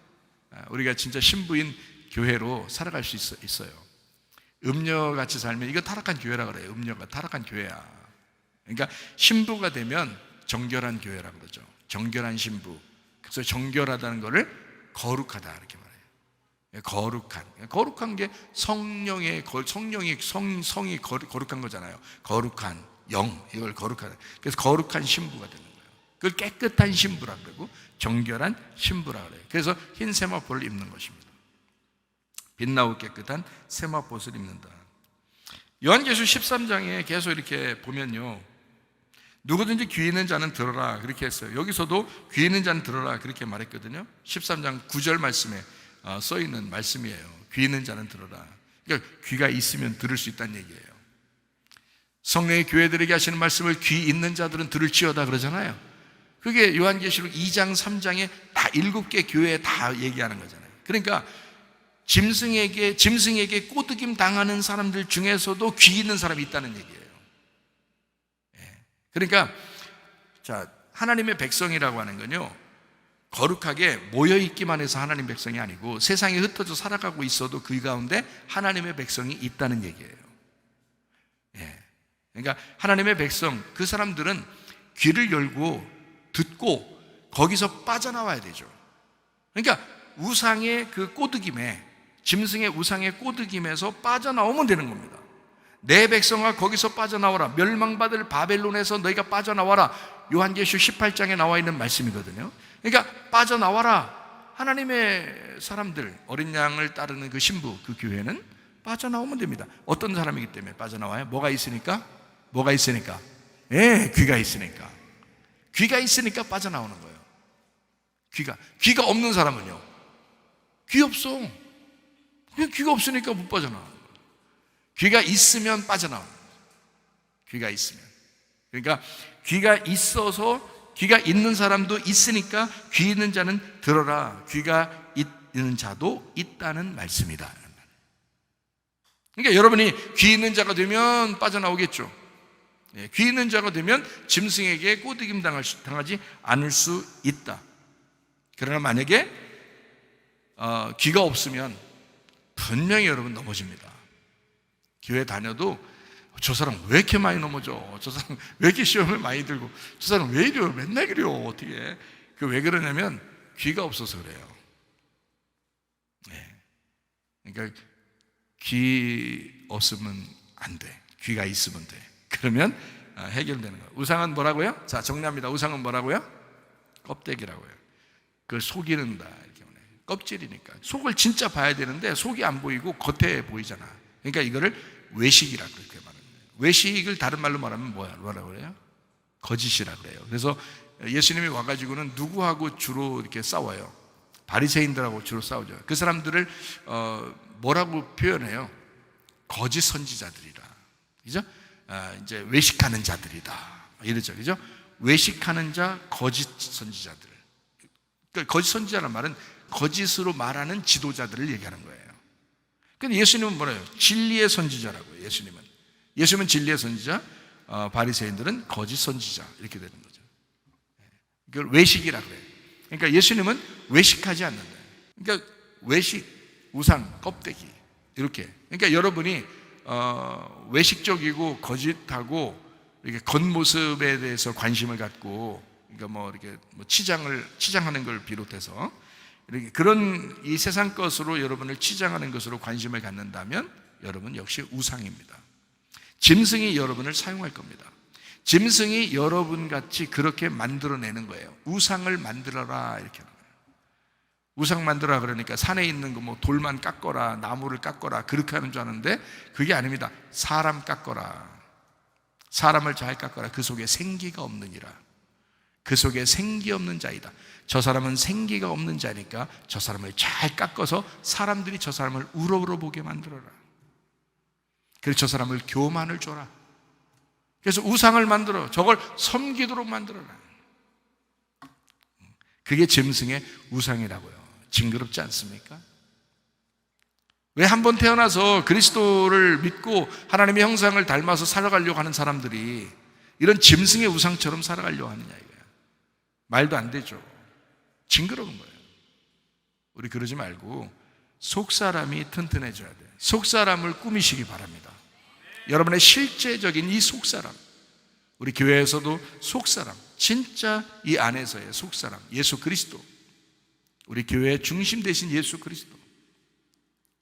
우리가 진짜 신부인 교회로 살아갈 수 있어요. 음녀같이 살면 이거 타락한 교회라 그래요. 음녀가 타락한 교회야. 그러니까 신부가 되면 정결한 교회라 그러죠. 정결한 신부. 그래서 정결하다는 것을 거룩하다 이렇게 말해요. 거룩한 게 성령이 거룩한 거잖아요. 거룩한 영, 이걸 거룩하다. 그래서 거룩한 신부가 되는 거예요. 그걸 깨끗한 신부라 그러고 정결한 신부라 그래요. 그래서 흰 세마포를 입는 것입니다. 빛나고 깨끗한 세마포를 입는다. 요한계시록 13장에 계속 이렇게 보면요, 누구든지 귀 있는 자는 들어라 그렇게 했어요. 여기서도 귀 있는 자는 들어라 그렇게 말했거든요. 13장 9절 말씀에 써있는 말씀이에요. 귀 있는 자는 들어라. 그러니까 귀가 있으면 들을 수 있다는 얘기예요. 성령의 교회들에게 하시는 말씀을 귀 있는 자들은 들을지어다 그러잖아요. 그게 요한계시록 2장 3장에 다 7개 교회에 다 얘기하는 거잖아요. 그러니까 짐승에게 꼬드김 당하는 사람들 중에서도 귀 있는 사람이 있다는 얘기예요. 그러니까 하나님의 백성이라고 하는 건요, 거룩하게 모여있기만 해서 하나님 백성이 아니고 세상에 흩어져 살아가고 있어도 그 가운데 하나님의 백성이 있다는 얘기예요. 그러니까 하나님의 백성, 그 사람들은 귀를 열고 듣고 거기서 빠져나와야 되죠. 그러니까 우상의 그 꼬드김에, 짐승의 우상의 꼬드김에서 빠져나오면 되는 겁니다. 내 백성아 거기서 빠져나와라. 멸망받을 바벨론에서 너희가 빠져나와라. 요한계시록 18장에 나와 있는 말씀이거든요. 그러니까 빠져나와라. 하나님의 사람들, 어린 양을 따르는 그 신부, 그 교회는 빠져나오면 됩니다. 어떤 사람이기 때문에 빠져나와요? 뭐가 있으니까? 귀가 있으니까. 귀가 있으니까 빠져나오는 거예요. 귀가 없는 사람은요, 귀 없어. 그냥 귀가 없으니까 못 빠져나와요. 귀가 있으면 빠져나와요. 귀가 있으면. 그러니까 귀가 있어서, 귀가 있는 사람도 있으니까 귀 있는 자는 들어라. 귀가 있는 자도 있다는 말씀이다. 그러니까 여러분이 귀 있는 자가 되면 빠져나오겠죠. 귀 있는 자가 되면 짐승에게 꼬드김 당하지 않을 수 있다. 그러나 만약에 귀가 없으면 분명히 여러분 넘어집니다. 교회 다녀도 저 사람 왜 이렇게 많이 넘어져? 저 사람 왜 이렇게 시험을 많이 들고? 저 사람 왜 이래요? 맨날 그래요? 어떻게? 왜 그러냐면 귀가 없어서 그래요. 그러니까 귀 없으면 안 돼. 귀가 있으면 돼. 그러면 해결되는 거예요. 우상은 뭐라고요? 자, 정리합니다. 우상은 뭐라고요? 껍데기라고요. 그걸 속이는다 이렇게 말해요. க்கப்ப질이니까. 속을 진짜 봐야 되는데 속이 안 보이고 겉에 보이잖아. 그러니까 이거를 외식이라고 그렇게 말합니다. 외식을 다른 말로 말하면 뭐라고 그래요? 거짓이라고 그래요. 그래서 예수님이 와가지고는 누구하고 주로 이렇게 싸워요? 바리새인들하고 주로 싸우죠. 그 사람들을 뭐라고 표현해요? 거짓 선지자들이라. 그죠? 이제 외식하는 자들이다. 이러죠. 그죠? 외식하는 자, 거짓 선지자들. 그러니까 거짓 선지자라는 말은 거짓으로 말하는 지도자들을 얘기하는 거예요. 근데 예수님은 뭐래요? 진리의 선지자라고요. 예수님은 진리의 선지자, 바리새인들은 거짓 선지자 이렇게 되는 거죠. 이걸 외식이라 그래요. 그러니까 예수님은 외식하지 않는다. 그러니까 외식, 우상, 껍데기 이렇게. 그러니까 여러분이 외식적이고 거짓하고 이렇게 겉모습에 대해서 관심을 갖고, 그러니까 이렇게 치장하는 걸 비롯해서 이렇게 그런 이 세상 것으로 여러분을 치장하는 것으로 관심을 갖는다면 여러분 역시 우상입니다. 짐승이 여러분을 사용할 겁니다. 짐승이 여러분같이 그렇게 만들어내는 거예요. 우상을 만들어라 이렇게 하는 거예요. 우상 만들어라 그러니까 산에 있는 거 돌만 깎거라, 나무를 깎거라 그렇게 하는 줄 아는데 그게 아닙니다. 사람 깎거라. 사람을 잘 깎거라. 그 속에 생기가 없느니라. 그 속에 생기 없는 자이다. 저 사람은 생기가 없는 자니까 저 사람을 잘 깎아서 사람들이 저 사람을 우러우러 보게 만들어라. 그래서 저 사람을 교만을 줘라. 그래서 우상을 만들어 저걸 섬기도록 만들어라. 그게 짐승의 우상이라고요. 징그럽지 않습니까? 왜 한 번 태어나서 그리스도를 믿고 하나님의 형상을 닮아서 살아가려고 하는 사람들이 이런 짐승의 우상처럼 살아가려고 하느냐 이거예요. 말도 안 되죠. 징그러운 거예요. 우리 그러지 말고 속사람이 튼튼해져야 돼요. 속사람을 꾸미시기 바랍니다. 여러분의 실제적인 이 속사람, 우리 교회에서도 속사람, 진짜 이 안에서의 속사람, 예수 그리스도, 우리 교회의 중심 되신 예수 그리스도,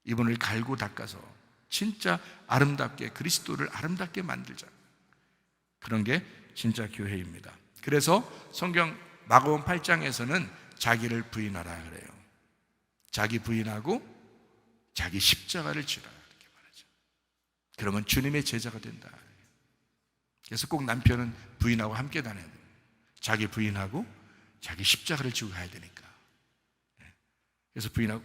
이분을 갈고 닦아서 진짜 아름답게 그리스도를 아름답게 만들자. 그런 게 진짜 교회입니다. 그래서 성경 마가복음 8장에서는 자기를 부인하라 그래요. 자기 부인하고 자기 십자가를 지라 이렇게 말하죠. 그러면 주님의 제자가 된다. 그래서 꼭 남편은 부인하고 함께 다녀야 돼요. 자기 부인하고 자기 십자가를 지고 가야 되니까. 그래서 부인하고,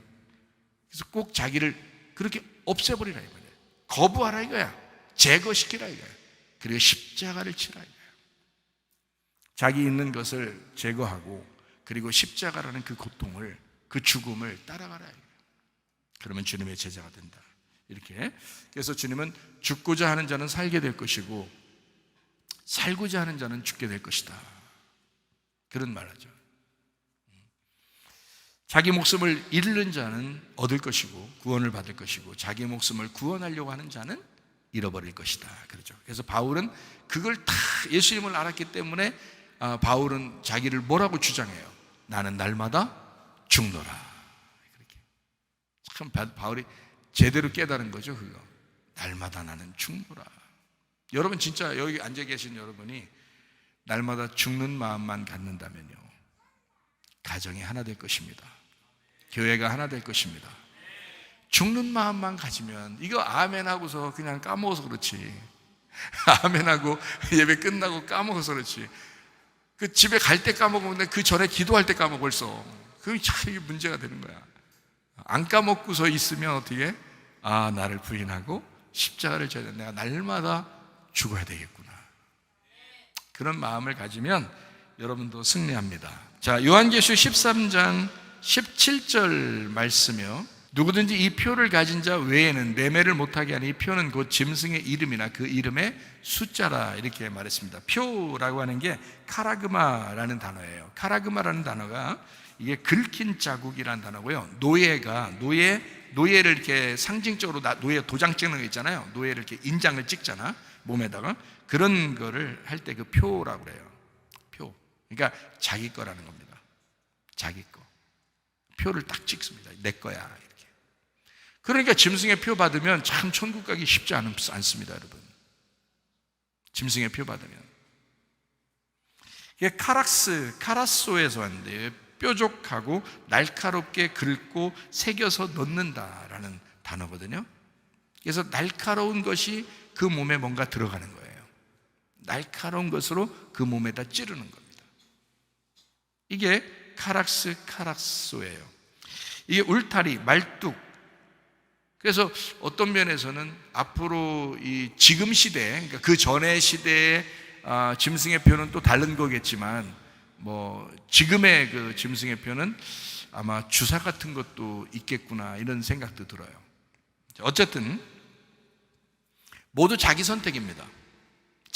그래서 꼭 자기를 그렇게 없애버리라 이거예요. 거부하라 이거야. 제거시키라 이거야. 그리고 십자가를 치라 이거야. 자기 있는 것을 제거하고 그리고 십자가라는 그 고통을, 그 죽음을 따라가라 이거야. 그러면 주님의 제자가 된다. 이렇게. 그래서 주님은 죽고자 하는 자는 살게 될 것이고 살고자 하는 자는 죽게 될 것이다. 그런 말하죠. 자기 목숨을 잃는 자는 얻을 것이고 구원을 받을 것이고 자기 목숨을 구원하려고 하는 자는 잃어버릴 것이다. 그렇죠. 그래서 바울은 그걸 다 예수님을 알았기 때문에 바울은 자기를 뭐라고 주장해요? 나는 날마다 죽노라. 그렇게. 참 바울이 제대로 깨달은 거죠. 그거. 날마다 나는 죽노라. 여러분 진짜 여기 앉아 계신 여러분이 날마다 죽는 마음만 갖는다면요, 가정이 하나 될 것입니다. 교회가 하나 될 것입니다. 죽는 마음만 가지면 이거 아멘하고서 그냥 까먹어서 그렇지. 아멘하고 예배 끝나고 까먹어서 그렇지. 그 집에 갈 때 까먹었는데 그 전에 기도할 때 까먹어 벌써. 그게 참 이게 문제가 되는 거야. 안 까먹고서 있으면 어떻게? 나를 부인하고 십자가를 져야 돼. 내가 날마다 죽어야 되겠구나. 그런 마음을 가지면 여러분도 승리합니다. 자, 요한계시록 13장 17절 말씀이요. 누구든지 이 표를 가진 자 외에는 매매를 못하게 하니 이 표는 곧 짐승의 이름이나 그 이름의 숫자라 이렇게 말했습니다. 표라고 하는 게 카라그마라는 단어예요. 카라그마라는 단어가 이게 긁힌 자국이라는 단어고요. 노예를 이렇게 상징적으로 노예 도장 찍는 거 있잖아요. 노예를 이렇게 인장을 찍잖아. 몸에다가. 그런 거를 할 때 그 표라고 그래요. 표. 그러니까 자기 거라는 겁니다. 자기 거. 표를 딱 찍습니다. 내 거야. 이렇게. 그러니까 짐승의 표 받으면 참 천국 가기 쉽지 않습니다, 여러분. 짐승의 표 받으면. 이게 카라소에서 왔는데 뾰족하고 날카롭게 긁고 새겨서 넣는다라는 단어거든요. 그래서 날카로운 것이 그 몸에 뭔가 들어가는 거예요. 날카로운 것으로 그 몸에다 찌르는 겁니다. 이게 카라소예요. 이게 울타리, 말뚝. 그래서 어떤 면에서는 앞으로 지금 시대, 그러니까 그 전의 시대의 짐승의 표는 또 다른 거겠지만, 지금의 그 짐승의 표는 아마 주사 같은 것도 있겠구나 이런 생각도 들어요. 어쨌든 모두 자기 선택입니다.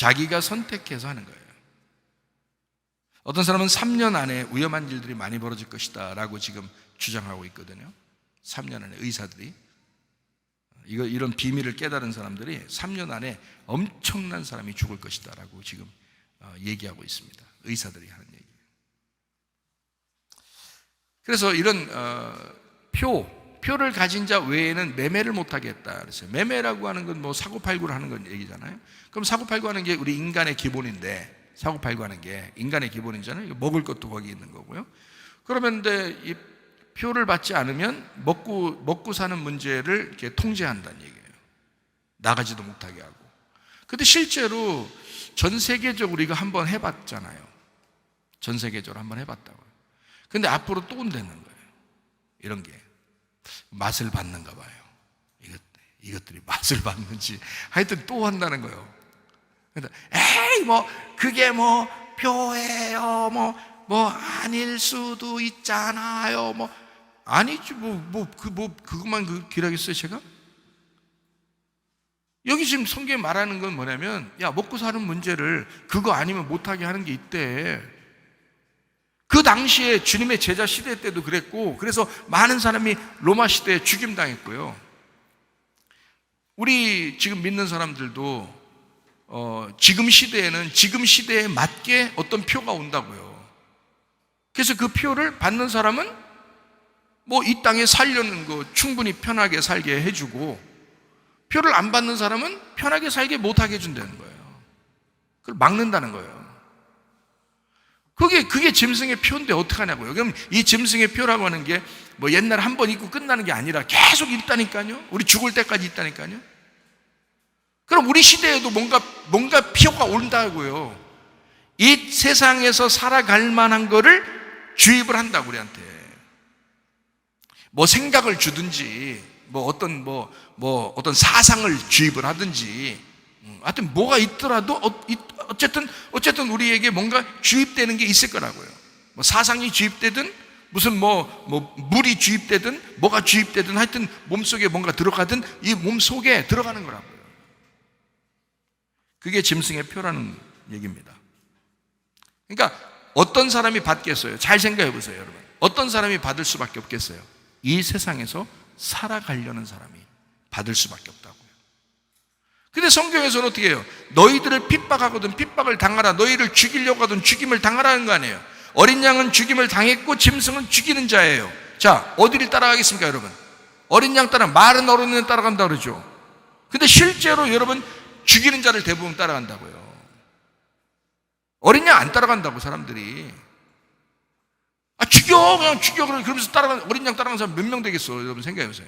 자기가 선택해서 하는 거예요. 어떤 사람은 3년 안에 위험한 일들이 많이 벌어질 것이다 라고 지금 주장하고 있거든요. 3년 안에 의사들이 이런 비밀을 깨달은 사람들이 3년 안에 엄청난 사람이 죽을 것이다 라고 지금 얘기하고 있습니다. 의사들이 하는 얘기. 그래서 이런 표를 가진 자 외에는 매매를 못하게 했다 그랬어요. 매매라고 하는 건 뭐 사고팔고를 하는 건 얘기잖아요. 그럼 사고팔고 하는 게 우리 인간의 기본인데, 사고팔고 하는 게 인간의 기본이잖아요. 먹을 것도 거기 있는 거고요. 그러면 근데 이 표를 받지 않으면 먹고 사는 문제를 이렇게 통제한다는 얘기예요. 나가지도 못하게 하고. 근데 실제로 전 세계적으로 이거 한번 해봤잖아요. 전 세계적으로 한번 해봤다고요. 근데 앞으로 또 온다는 거예요. 이런 게 맛을 봤는가 봐요. 이것들이 맛을 봤는지 하여튼 또 한다는 거예요. 그래서 에이 뭐 그게 뭐 표예요. 뭐 아닐 수도 있잖아요. 뭐 아니지 그것만 기라겠어요 제가? 여기 지금 성경에 말하는 건 뭐냐면, 야, 먹고 사는 문제를 그거 아니면 못하게 하는 게 있대. 그 당시에 주님의 제자 시대 때도 그랬고, 그래서 많은 사람이 로마 시대에 죽임당했고요. 우리 지금 믿는 사람들도 지금 시대에는 지금 시대에 맞게 어떤 표가 온다고요. 그래서 그 표를 받는 사람은 뭐 이 땅에 살려는 거 충분히 편하게 살게 해주고, 표를 안 받는 사람은 편하게 살게 못하게 해준다는 거예요. 그걸 막는다는 거예요. 그게 짐승의 표인데 어떡하냐고요. 그럼 이 짐승의 표라고 하는 게 뭐 옛날에 한 번 입고 끝나는 게 아니라 계속 있다니까요. 우리 죽을 때까지 있다니까요. 그럼 우리 시대에도 뭔가 표가 온다고요. 이 세상에서 살아갈 만한 거를 주입을 한다고, 우리한테. 뭐 생각을 주든지, 어떤 사상을 주입을 하든지, 하여튼 뭐가 있더라도 어쨌든 우리에게 뭔가 주입되는 게 있을 거라고요. 뭐 사상이 주입되든 무슨 물이 주입되든 뭐가 주입되든 하여튼 몸속에 뭔가 들어가든 이 몸 속에 들어가는 거라고요. 그게 짐승의 표라는 얘기입니다. 그러니까 어떤 사람이 받겠어요? 잘 생각해 보세요, 여러분. 어떤 사람이 받을 수밖에 없겠어요? 이 세상에서 살아가려는 사람이 받을 수밖에 없다고요. 근데 성경에서는 어떻게 해요? 너희들을 핍박하거든 핍박을 당하라, 너희를 죽이려고 하든 죽임을 당하라는 거 아니에요. 어린 양은 죽임을 당했고 짐승은 죽이는 자예요. 자, 어디를 따라가겠습니까, 여러분? 어린 양 따라, 마른 어른은 따라간다 그러죠. 근데 실제로 여러분 죽이는 자를 대부분 따라간다고요. 어린 양 안 따라간다고, 사람들이. 그냥 죽여 그러면서 어린 양 따라가는 사람 몇 명 되겠어, 여러분 생각해 보세요.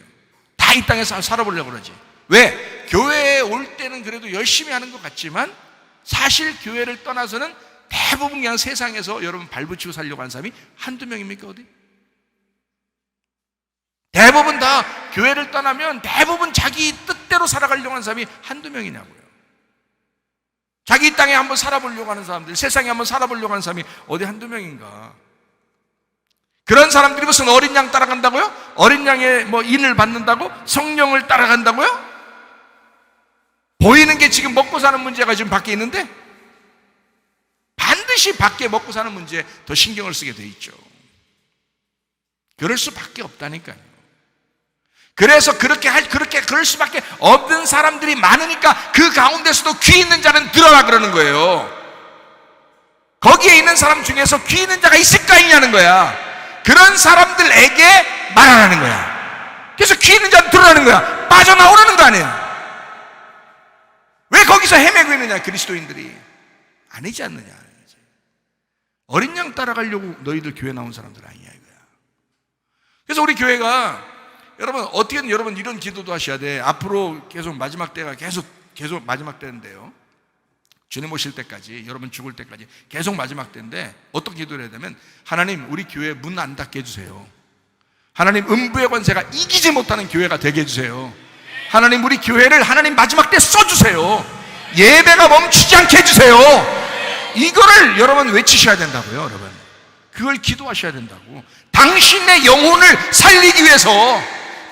다 이 땅에 살아보려고 그러지. 왜? 교회에 올 때는 그래도 열심히 하는 것 같지만 사실 교회를 떠나서는 대부분 그냥 세상에서 여러분 발붙이고 살려고 하는 사람이 한두 명입니까, 어디? 대부분 다 교회를 떠나면 대부분 자기 뜻대로 살아가려고 하는 사람이 한두 명이냐고요. 자기 땅에 한번 살아보려고 하는 사람들, 세상에 한번 살아보려고 하는 사람이 어디 한두 명인가. 그런 사람들이 무슨 어린 양 따라간다고요? 어린 양의 인을 받는다고? 성령을 따라간다고요? 보이는 게 지금 먹고 사는 문제가 지금 밖에 있는데 반드시 밖에 먹고 사는 문제에 더 신경을 쓰게 돼 있죠. 그럴 수밖에 없다니까요. 그래서 그럴 수밖에 없는 사람들이 많으니까 그 가운데서도 귀 있는 자는 들어라 그러는 거예요. 거기에 있는 사람 중에서 귀 있는 자가 있을까 있냐는 거야. 그런 사람들에게 말하라는 거야. 그래서 귀 있는 자는 들어라는 거야. 빠져나오라는 거 아니에요. 왜 거기서 헤매고 있느냐, 그리스도인들이. 아니지 않느냐. 어린 양 따라가려고 너희들 교회 나온 사람들 아니냐 이거야. 그래서 우리 교회가 여러분 어떻게든 여러분 이런 기도도 하셔야 돼. 앞으로 계속 마지막 때가 계속 마지막 때인데요. 주님 오실 때까지, 여러분 죽을 때까지 계속 마지막 때인데 어떻게 기도를 해야 되면, 하나님 우리 교회 문 안 닫게 해주세요. 하나님 음부의 권세가 이기지 못하는 교회가 되게 해주세요. 하나님 우리 교회를 하나님 마지막 때 써주세요. 예배가 멈추지 않게 해주세요. 이거를 여러분 외치셔야 된다고요. 여러분 그걸 기도하셔야 된다고. 당신의 영혼을 살리기 위해서,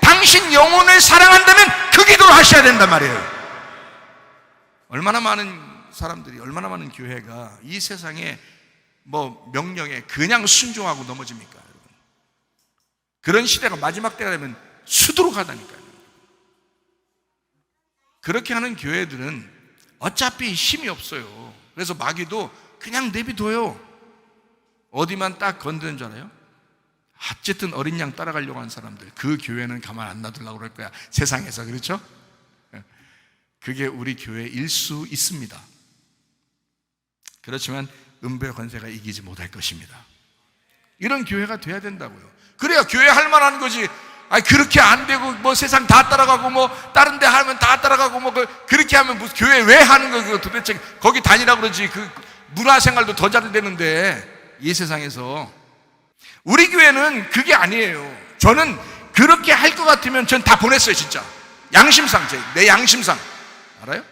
당신 영혼을 사랑한다면 그 기도를 하셔야 된단 말이에요. 얼마나 많은 사람들이, 얼마나 많은 교회가 이 세상에 명령에 그냥 순종하고 넘어집니까? 여러분? 그런 시대가 마지막 때가 되면 수두룩 하다니까요. 그렇게 하는 교회들은 어차피 힘이 없어요. 그래서 마귀도 그냥 내비둬요. 어디만 딱 건드는 줄 알아요? 어쨌든 어린 양 따라가려고 하는 사람들, 그 교회는 가만 안 놔두려고 그럴 거야, 세상에서. 그렇죠? 그게 우리 교회일 수 있습니다. 그렇지만 음부의 권세가 이기지 못할 것입니다. 이런 교회가 돼야 된다고요. 그래야 교회 할 만한 거지. 그렇게 안 되고 세상 다 따라가고 다른 데 하면 다 따라가고 그렇게 하면 무슨 교회 왜 하는 거예요? 도대체 거기 다니라 그러지. 그 문화생활도 더 잘 되는데, 이 세상에서. 우리 교회는 그게 아니에요. 저는 그렇게 할 것 같으면 전 다 보냈어요, 진짜. 양심상, 내 양심상. 알아요?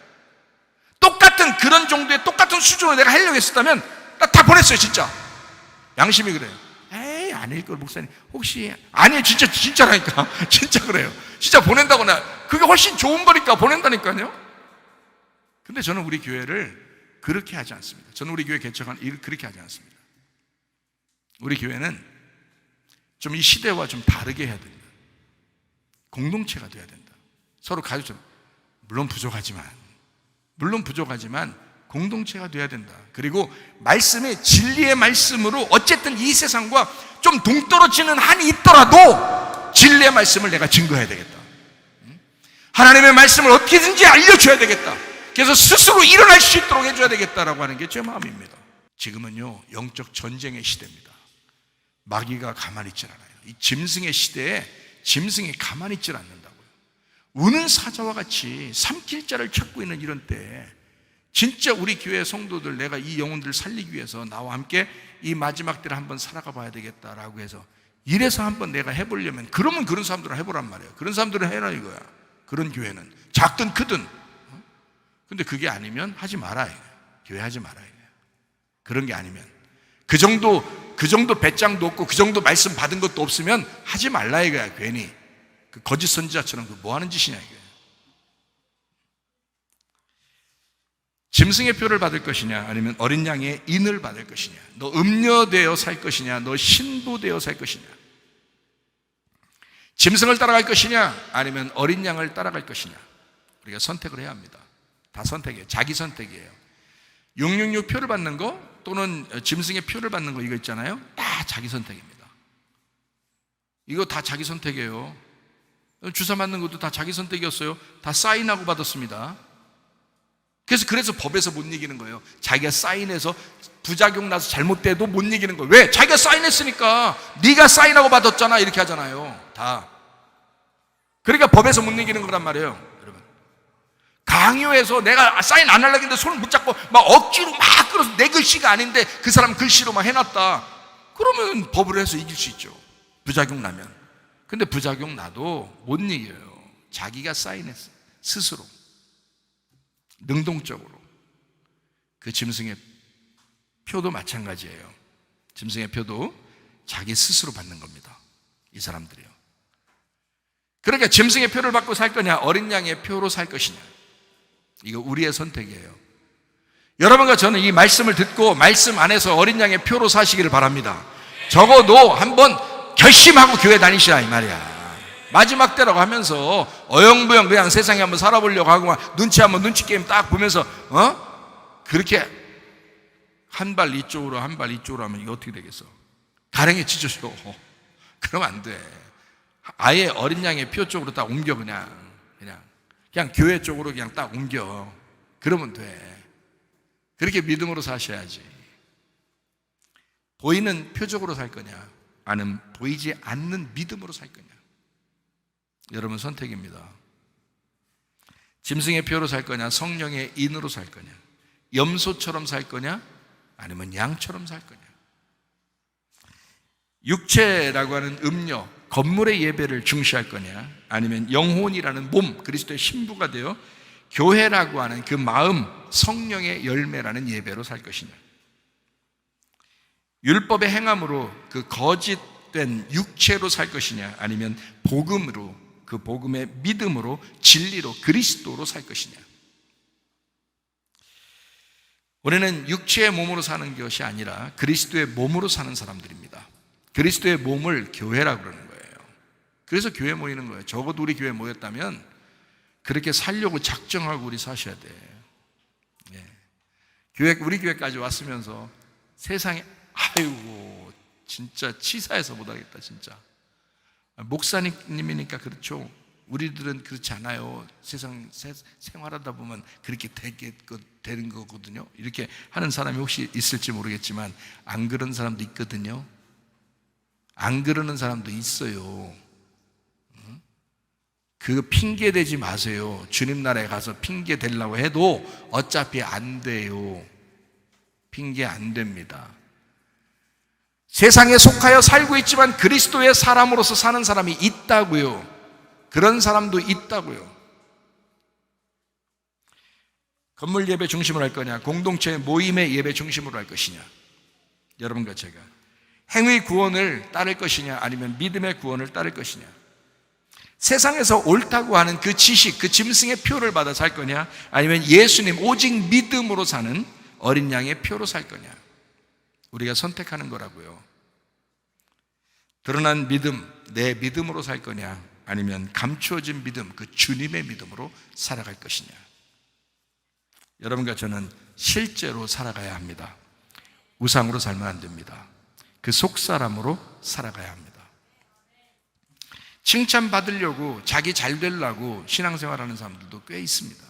똑같은 그런 정도의 똑같은 수준으로 내가 하려고 했었다면 나 다 보냈어요, 진짜. 양심이 그래요. 에이, 아닐 걸, 목사님. 혹시. 아니, 진짜라니까. 진짜 그래요. 진짜 보낸다고. 그게 훨씬 좋은 거니까 보낸다니까요. 근데 저는 우리 교회를 그렇게 하지 않습니다. 저는 우리 교회 개척한 일 그렇게 하지 않습니다. 우리 교회는 좀 이 시대와 좀 다르게 해야 된다. 공동체가 돼야 된다. 서로 가르쳐. 물론 부족하지만 공동체가 돼야 된다. 그리고 말씀의 진리의 말씀으로 어쨌든 이 세상과 좀 동떨어지는 한이 있더라도 진리의 말씀을 내가 증거해야 되겠다. 하나님의 말씀을 어떻게든지 알려줘야 되겠다. 그래서 스스로 일어날 수 있도록 해줘야 되겠다라고 하는 게 제 마음입니다. 지금은요, 영적 전쟁의 시대입니다. 마귀가 가만히 있질 않아요. 이 짐승의 시대에 짐승이 가만히 있질 않는다고요. 우는 사자와 같이 삼킬 자를 찾고 있는 이런 때에 진짜 우리 교회 성도들, 내가 이 영혼들을 살리기 위해서 나와 함께 이 마지막 때를 한번 살아가 봐야 되겠다라고 해서 이래서 한번 내가 해보려면, 그러면 그런 사람들은 해보란 말이에요. 그런 사람들은 해라 이거야. 그런 교회는 작든 크든. 근데 그게 아니면 하지 마라 이거야. 교회 하지 마라 이거야. 그런 게 아니면, 그 정도 배짱도 없고 그 정도 말씀 받은 것도 없으면 하지 말라 이거야. 괜히 그 거짓 선지자처럼 그 뭐 하는 짓이냐 이거야. 짐승의 표를 받을 것이냐, 아니면 어린 양의 인을 받을 것이냐. 너 음녀되어 살 것이냐, 너 신부되어 살 것이냐. 짐승을 따라갈 것이냐, 아니면 어린 양을 따라갈 것이냐. 우리가 선택을 해야 합니다. 다 선택이에요. 자기 선택이에요. 666 표를 받는 거 또는 짐승의 표를 받는 거, 이거 있잖아요. 다 자기 선택입니다. 이거 다 자기 선택이에요. 주사 맞는 것도 다 자기 선택이었어요. 다 사인하고 받았습니다. 그래서 법에서 못 이기는 거예요. 자기가 사인해서 부작용 나서 잘못돼도 못 이기는 거예요. 왜? 자기가 사인했으니까. 네가 사인하고 받았잖아, 이렇게 하잖아요. 다. 그러니까 법에서 못 이기는 거란 말이에요. 여러분, 강요해서 내가 사인 안 하려고 했는데 손을 붙잡고 막 억지로 막 끌어서 내 글씨가 아닌데 그 사람 글씨로 막 해놨다. 그러면 법을 해서 이길 수 있죠. 부작용 나면. 근데 부작용 나도 못 이겨요. 자기가 사인했어, 스스로. 능동적으로. 그 짐승의 표도 마찬가지예요. 짐승의 표도 자기 스스로 받는 겁니다. 이 사람들이요. 그러니까 짐승의 표를 받고 살 거냐, 어린 양의 표로 살 것이냐. 이거 우리의 선택이에요. 여러분과 저는 이 말씀을 듣고 말씀 안에서 어린 양의 표로 사시기를 바랍니다. 적어도 한번 결심하고 교회 다니시라 이 말이야. 마지막 때라고 하면서 어영부영 그냥 세상에 한번 살아보려고 하고 막 눈치 게임 딱 보면서 그렇게 한 발 이쪽으로 한 발 이쪽으로 하면 이게 어떻게 되겠어? 가랭이 찢어져. 그러면 안 돼. 아예 어린 양의 표 쪽으로 딱 옮겨. 그냥 교회 쪽으로 그냥 딱 옮겨. 그러면 돼. 그렇게 믿음으로 사셔야지. 보이는 표적으로 살 거냐, 아니면 보이지 않는 믿음으로 살 거냐. 여러분 선택입니다. 짐승의 표로 살 거냐, 성령의 인으로 살 거냐. 염소처럼 살 거냐, 아니면 양처럼 살 거냐. 육체라고 하는 음료, 건물의 예배를 중시할 거냐, 아니면 영혼이라는 몸, 그리스도의 신부가 되어 교회라고 하는 그 마음, 성령의 열매라는 예배로 살 것이냐. 율법의 행함으로 그 거짓된 육체로 살 것이냐, 아니면 복음으로, 그 복음의 믿음으로, 진리로, 그리스도로 살 것이냐. 우리는 육체의 몸으로 사는 것이 아니라 그리스도의 몸으로 사는 사람들입니다. 그리스도의 몸을 교회라고 그러는 거예요. 그래서 교회 모이는 거예요. 적어도 우리 교회 모였다면 그렇게 살려고 작정하고 우리 사셔야 돼. 우리 교회까지 왔으면서 세상에 아이고 진짜 치사해서 못하겠다 진짜. 목사님이니까 그렇죠. 우리들은 그렇지 않아요. 세상 생활하다 보면 그렇게 되는 거거든요. 이렇게 하는 사람이 혹시 있을지 모르겠지만 안 그런 사람도 있거든요. 안 그러는 사람도 있어요. 그거 핑계 대지 마세요. 주님 나라에 가서 핑계 대려고 해도 어차피 안 돼요. 핑계 안 됩니다. 세상에 속하여 살고 있지만 그리스도의 사람으로서 사는 사람이 있다고요. 그런 사람도 있다고요. 건물 예배 중심으로 할 거냐, 공동체 모임의 예배 중심으로 할 것이냐, 여러분과 제가 행위 구원을 따를 것이냐 아니면 믿음의 구원을 따를 것이냐, 세상에서 옳다고 하는 그 지식, 그 짐승의 표를 받아 살 거냐 아니면 예수님 오직 믿음으로 사는 어린 양의 표로 살 거냐, 우리가 선택하는 거라고요. 드러난 믿음, 내 믿음으로 살 거냐 아니면 감추어진 믿음, 그 주님의 믿음으로 살아갈 것이냐. 여러분과 저는 실제로 살아가야 합니다. 우상으로 살면 안 됩니다. 그 속사람으로 살아가야 합니다. 칭찬받으려고 자기 잘 되려고 신앙생활하는 사람들도 꽤 있습니다.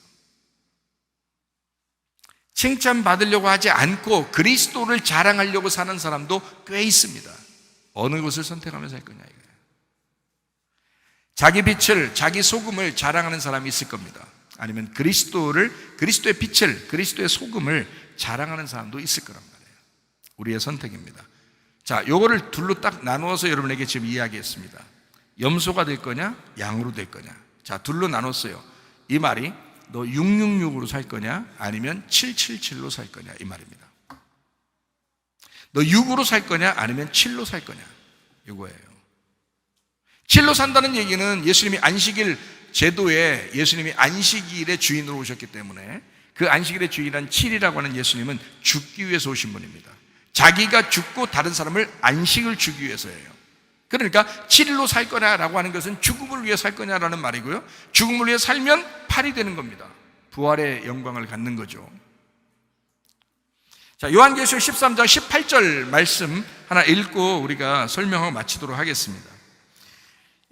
칭찬받으려고 하지 않고 그리스도를 자랑하려고 사는 사람도 꽤 있습니다. 어느 것을 선택하면서 할 거냐 이거예요. 자기 빛을, 자기 소금을 자랑하는 사람이 있을 겁니다. 아니면 그리스도의 빛을, 그리스도의 소금을 자랑하는 사람도 있을 거란 말이에요. 우리의 선택입니다. 자, 요거를 둘로 딱 나누어서 여러분에게 지금 이야기했습니다. 염소가 될 거냐, 양으로 될 거냐. 자, 둘로 나눴어요. 이 말이 너 666으로 살 거냐, 아니면 777로 살 거냐 이 말입니다. 너 6으로 살 거냐, 아니면 7로 살 거냐 이거예요. 7로 산다는 얘기는 예수님이 안식일 제도에 예수님이 안식일의 주인으로 오셨기 때문에 그 안식일의 주인한 7이라고 하는 예수님은 죽기 위해서 오신 분입니다. 자기가 죽고 다른 사람을 안식을 주기 위해서예요. 그러니까 7일로 살 거냐라고 하는 것은 죽음을 위해 살 거냐라는 말이고요. 죽음을 위해 살면 8이 되는 겁니다. 부활의 영광을 갖는 거죠. 자, 요한계시록 13장 18절 말씀 하나 읽고 우리가 설명하고 마치도록 하겠습니다.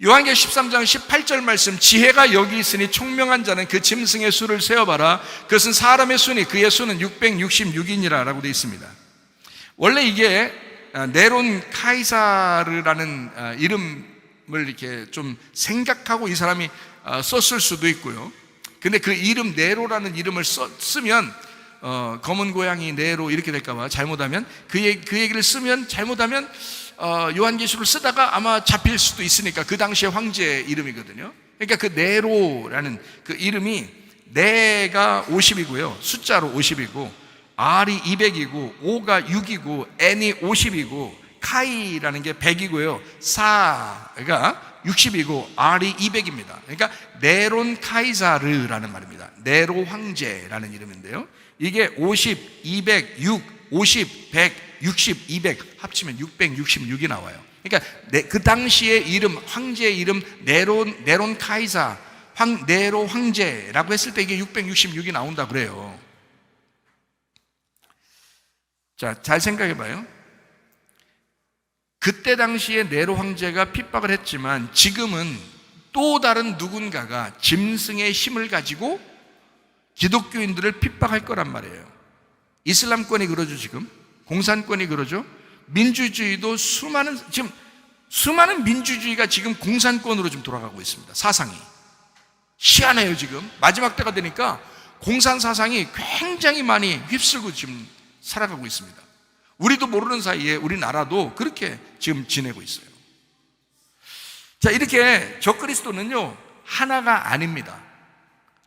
요한계시록 13장 18절 말씀, 지혜가 여기 있으니 총명한 자는 그 짐승의 수를 세어봐라. 그것은 사람의 수니 그의 수는 666이니라 라고 되어 있습니다. 원래 이게 네론 카이사르라는 이름을 이렇게 좀 생각하고 이 사람이 썼을 수도 있고요. 근데 그 이름 네로라는 이름을 쓰면 검은 고양이 네로 이렇게 될까봐 잘못하면 그 얘기를 쓰면 잘못하면 요한계시록을 쓰다가 아마 잡힐 수도 있으니까 그 당시의 황제의 이름이거든요. 그러니까 그 네로라는 그 이름이 네가 50이고요. 숫자로 50이고 R이 200이고 O가 6이고 N이 50이고 카이라는 게 100이고요. 사가 60이고 R이 200입니다. 그러니까 네론 카이사르라는 말입니다. 네로 황제라는 이름인데요. 이게 50, 200, 6, 50, 100, 60, 200 합치면 666이 나와요. 그러니까 그 당시의 이름, 황제의 이름 네론 카이사, 네로 황제라고 했을 때 이게 666이 나온다 그래요. 자, 잘 생각해 봐요. 그때 당시에 네로 황제가 핍박을 했지만 지금은 또 다른 누군가가 짐승의 힘을 가지고 기독교인들을 핍박할 거란 말이에요. 이슬람권이 그러죠. 지금 공산권이 그러죠. 민주주의도 수많은 민주주의가 지금 공산권으로 좀 돌아가고 있습니다. 사상이 희한해요. 지금 마지막 때가 되니까 공산 사상이 굉장히 많이 휩쓸고 지금 살아가고 있습니다. 우리도 모르는 사이에 우리나라도 그렇게 지금 지내고 있어요. 자, 이렇게 적그리스도는요 하나가 아닙니다.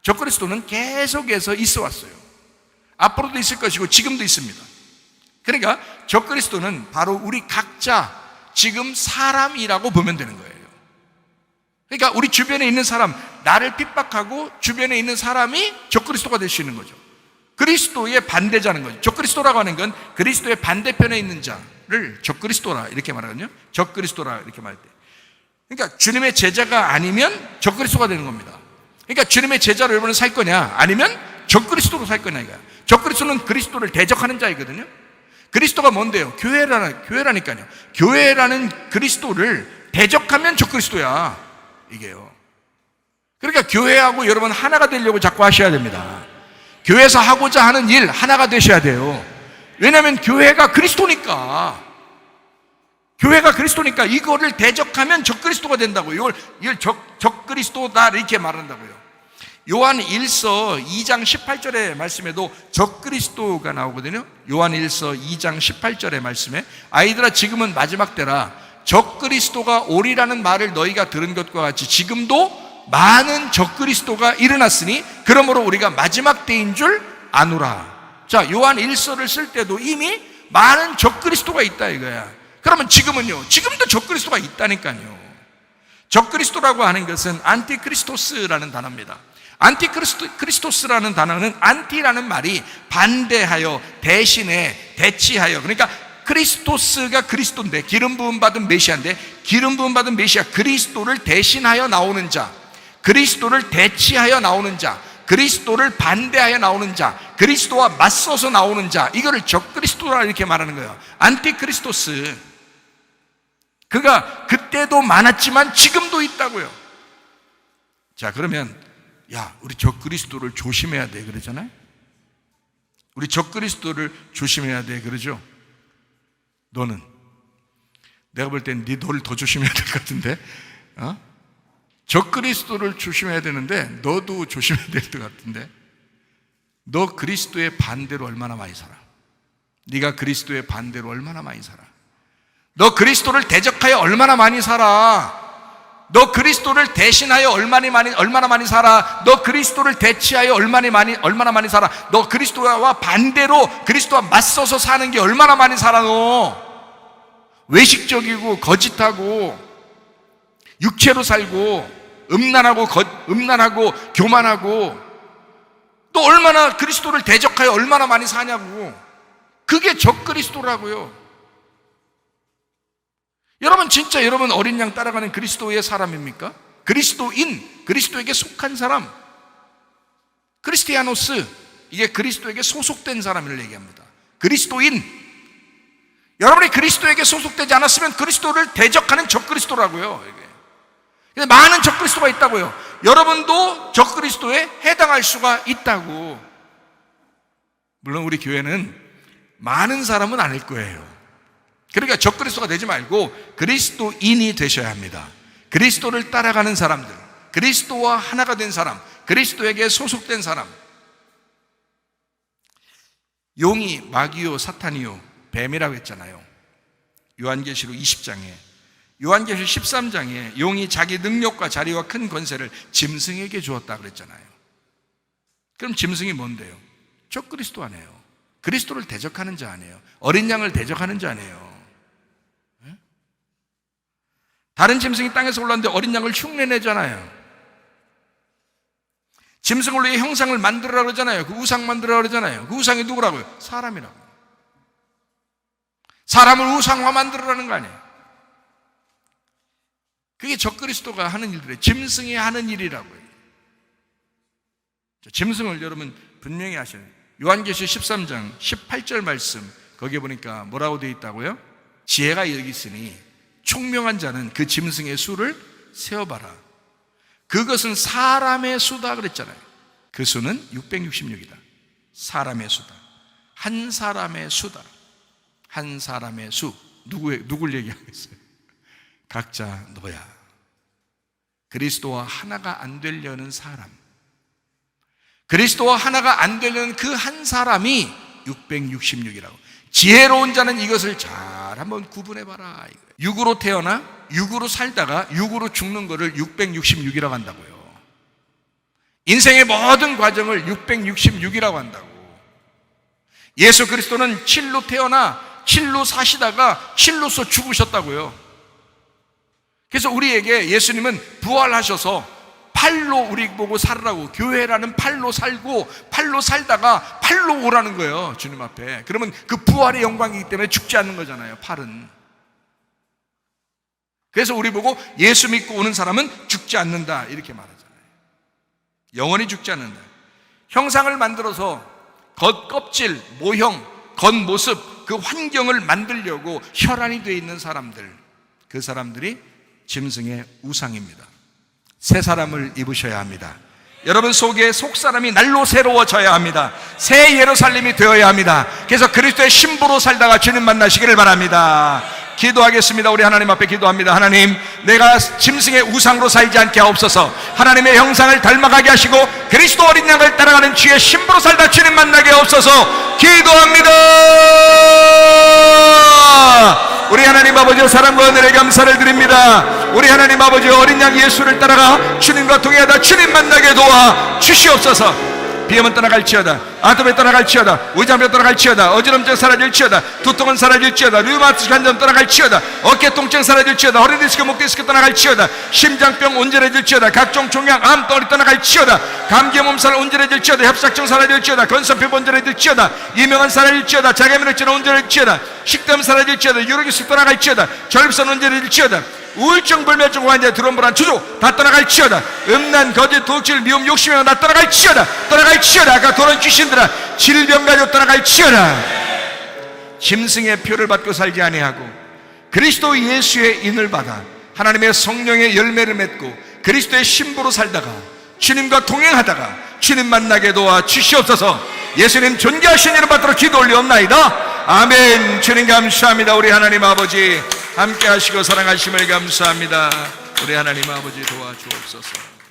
적그리스도는 계속해서 있어 왔어요. 앞으로도 있을 것이고 지금도 있습니다. 그러니까 적그리스도는 바로 우리 각자 지금 사람이라고 보면 되는 거예요. 그러니까 우리 주변에 있는 사람, 나를 핍박하고 주변에 있는 사람이 적그리스도가 될 수 있는 거죠. 그리스도의 반대자는 거죠. 적그리스도라고 하는 건 그리스도의 반대편에 있는 자를 적그리스도라 이렇게 말하거든요. 적그리스도라 이렇게 말할 때, 그러니까 주님의 제자가 아니면 적그리스도가 되는 겁니다. 그러니까 주님의 제자로 여러분은 살 거냐, 아니면 적그리스도로 살 거냐 이거야. 적그리스도는 그리스도를 대적하는 자이거든요. 그리스도가 뭔데요? 교회라니까요. 교회라는 그리스도를 대적하면 적그리스도야 이게요. 그러니까 교회하고 여러분 하나가 되려고 자꾸 하셔야 됩니다. 교회에서 하고자 하는 일 하나가 되셔야 돼요. 왜냐하면 교회가 그리스도니까. 교회가 그리스도니까 이거를 대적하면 적그리스도가 된다고요. 이걸 적그리스도다 이렇게 말한다고요. 요한 1서 2장 18절의 말씀에도 적그리스도가 나오거든요. 요한 1서 2장 18절의 말씀에 아이들아 지금은 마지막 때라 적그리스도가 오리라는 말을 너희가 들은 것과 같이 지금도 많은 적그리스도가 일어났으니 그러므로 우리가 마지막 때인 줄 아노라. 자, 요한 1서를 쓸 때도 이미 많은 적그리스도가 있다 이거야. 그러면 지금은요, 지금도 적그리스도가 있다니까요. 적그리스도라고 하는 것은 안티크리스토스라는 단어입니다. 안티크리스토스라는 단어는 안티라는 말이 반대하여, 대신에, 대치하여, 그러니까 크리스토스가 그리스도인데 기름 부음 받은 메시아인데 기름 부음 받은 메시아 그리스도를 대신하여 나오는 자, 그리스도를 대치하여 나오는 자, 그리스도를 반대하여 나오는 자, 그리스도와 맞서서 나오는 자, 이거를 적그리스도라 이렇게 말하는 거예요. 안티크리스토스. 그가 그때도 많았지만 지금도 있다고요. 자, 그러면 야, 우리 적그리스도를 조심해야 돼 그러잖아요. 우리 적그리스도를 조심해야 돼 그러죠. 너는, 내가 볼 땐 너를 더 조심해야 될 것 같은데, 적그리스도를 조심해야 되는데 너도 조심해야 될 것 같은데, 너 그리스도의 반대로 얼마나 많이 살아? 네가 그리스도의 반대로 얼마나 많이 살아? 너 그리스도를 대적하여 얼마나 많이 살아? 너 그리스도를 대신하여 얼마나 많이 살아? 너 그리스도를 대치하여 얼마나 많이 살아? 너 그리스도와 반대로 그리스도와 맞서서 사는 게 얼마나 많이 살아? 너 외식적이고 거짓하고 육체로 살고 음란하고 교만하고 또 얼마나 그리스도를 대적하여 얼마나 많이 사냐고. 그게 적그리스도라고요. 여러분 진짜 여러분 어린 양 따라가는 그리스도의 사람입니까? 그리스도인, 그리스도에게 속한 사람, 크리스티아노스, 이게 그리스도에게 소속된 사람을 얘기합니다. 그리스도인. 여러분이 그리스도에게 소속되지 않았으면 그리스도를 대적하는 적그리스도라고요. 이게 많은 적그리스도가 있다고요. 여러분도 적그리스도에 해당할 수가 있다고. 물론 우리 교회는 많은 사람은 아닐 거예요. 그러니까 적그리스도가 되지 말고 그리스도인이 되셔야 합니다. 그리스도를 따라가는 사람들, 그리스도와 하나가 된 사람, 그리스도에게 소속된 사람. 용이 마귀요 사탄이요 뱀이라고 했잖아요. 요한계시록 20장에, 요한계시록 13장에 용이 자기 능력과 자리와 큰 권세를 짐승에게 주었다 그랬잖아요. 그럼 짐승이 뭔데요? 적그리스도 아니에요. 그리스도를 대적하는 자 아니에요. 어린 양을 대적하는 자 아니에요. 다른 짐승이 땅에서 올랐는데 어린 양을 흉내내잖아요. 짐승을 위해 형상을 만들으라고 그러잖아요. 그 우상 만들으라고 그러잖아요. 그 우상이 누구라고요? 사람이라고. 사람을 우상화 만들으라는 거 아니에요. 그게 적그리스도가 하는 일들이에요. 짐승이 하는 일이라고요. 짐승을 여러분 분명히 아셔야 돼요. 요한계시록 13장 18절 말씀, 거기에 보니까 뭐라고 되어 있다고요? 지혜가 여기 있으니 총명한 자는 그 짐승의 수를 세어봐라. 그것은 사람의 수다 그랬잖아요. 그 수는 666이다. 사람의 수다. 한 사람의 수다. 한 사람의 수. 누굴 얘기하겠어요? 각자 너야. 그리스도와 하나가 안 되려는 사람, 그리스도와 하나가 안 되려는 그 한 사람이 666이라고. 지혜로운 자는 이것을 잘 한번 구분해봐라. 육으로 태어나 육으로 살다가 육으로 죽는 거를 666이라고 한다고요. 인생의 모든 과정을 666이라고 한다고. 예수 그리스도는 7로 태어나 7로 사시다가 7로서 죽으셨다고요. 그래서 우리에게 예수님은 부활하셔서 팔로 우리 보고 살으라고, 교회라는 팔로 살고 팔로 살다가 팔로 오라는 거예요, 주님 앞에. 그러면 그 부활의 영광이기 때문에 죽지 않는 거잖아요, 팔은. 그래서 우리 보고 예수 믿고 오는 사람은 죽지 않는다 이렇게 말하잖아요. 영원히 죽지 않는다. 형상을 만들어서 겉껍질, 모형, 겉모습, 그 환경을 만들려고 혈안이 되어 있는 사람들, 그 사람들이 짐승의 우상입니다. 새 사람을 입으셔야 합니다. 여러분 속에 속사람이 날로 새로워져야 합니다. 새 예루살렘이 되어야 합니다. 그래서 그리스도의 신부로 살다가 주님 만나시기를 바랍니다. 기도하겠습니다. 우리 하나님 앞에 기도합니다. 하나님, 내가 짐승의 우상으로 살지 않게 하옵소서. 하나님의 형상을 닮아가게 하시고 그리스도 어린 양을 따라가는 주의 신부로 살다 주님 만나게 하옵소서. 기도합니다. 우리 하나님 아버지, 사랑과 은혜에 감사를 드립니다. 우리 하나님 아버지, 어린 양 예수를 따라가 주님과 동행하다 주님 만나게 도와 주시옵소서. 비염은 떠나갈지어다, 아토피 떠나갈지어다, 의장병 떠나갈지어다, 어지럼증 사라질지어다, 두통은 사라질지어다, 류마티스 관절 떠나갈지어다, 어깨 통증 사라질지어다, 허리 디스크, 목 디스크 떠나갈지어다, 심장병 온전해질지어다, 각종 종양 암 떠리 떠나갈지어다, 감기 몸살 온전해질지어다, 협착증 사라질지어다, 건선표 온전해질지어다, 이명은 사라질지어다, 자가면역증 온전해질지어다, 식담 사라질지어다, 유로기스 떠나갈지어다, 전립선 온전해질지어다, 우울증, 불면증, 환자, 드럼불안, 추조 다 떠나갈지어다, 음란, 거짓, 도둑질, 미움, 욕심이 다 떠나갈지어다, 떠나갈지어다. 아까 도는 귀신들아, 질병 가지고 떠나갈지어다. 짐승의 표를 받고 살지 아니하고 그리스도 예수의 인을 받아 하나님의 성령의 열매를 맺고 그리스도의 신부로 살다가 주님과 동행하다가 주님 만나게 도와 주시옵소서. 예수님 존귀하신 이름 받들어 기도 올리옵나이다. 아멘. 주님 감사합니다. 우리 하나님 아버지 함께 하시고 사랑하심을 감사합니다. 우리 하나님 아버지 도와주옵소서.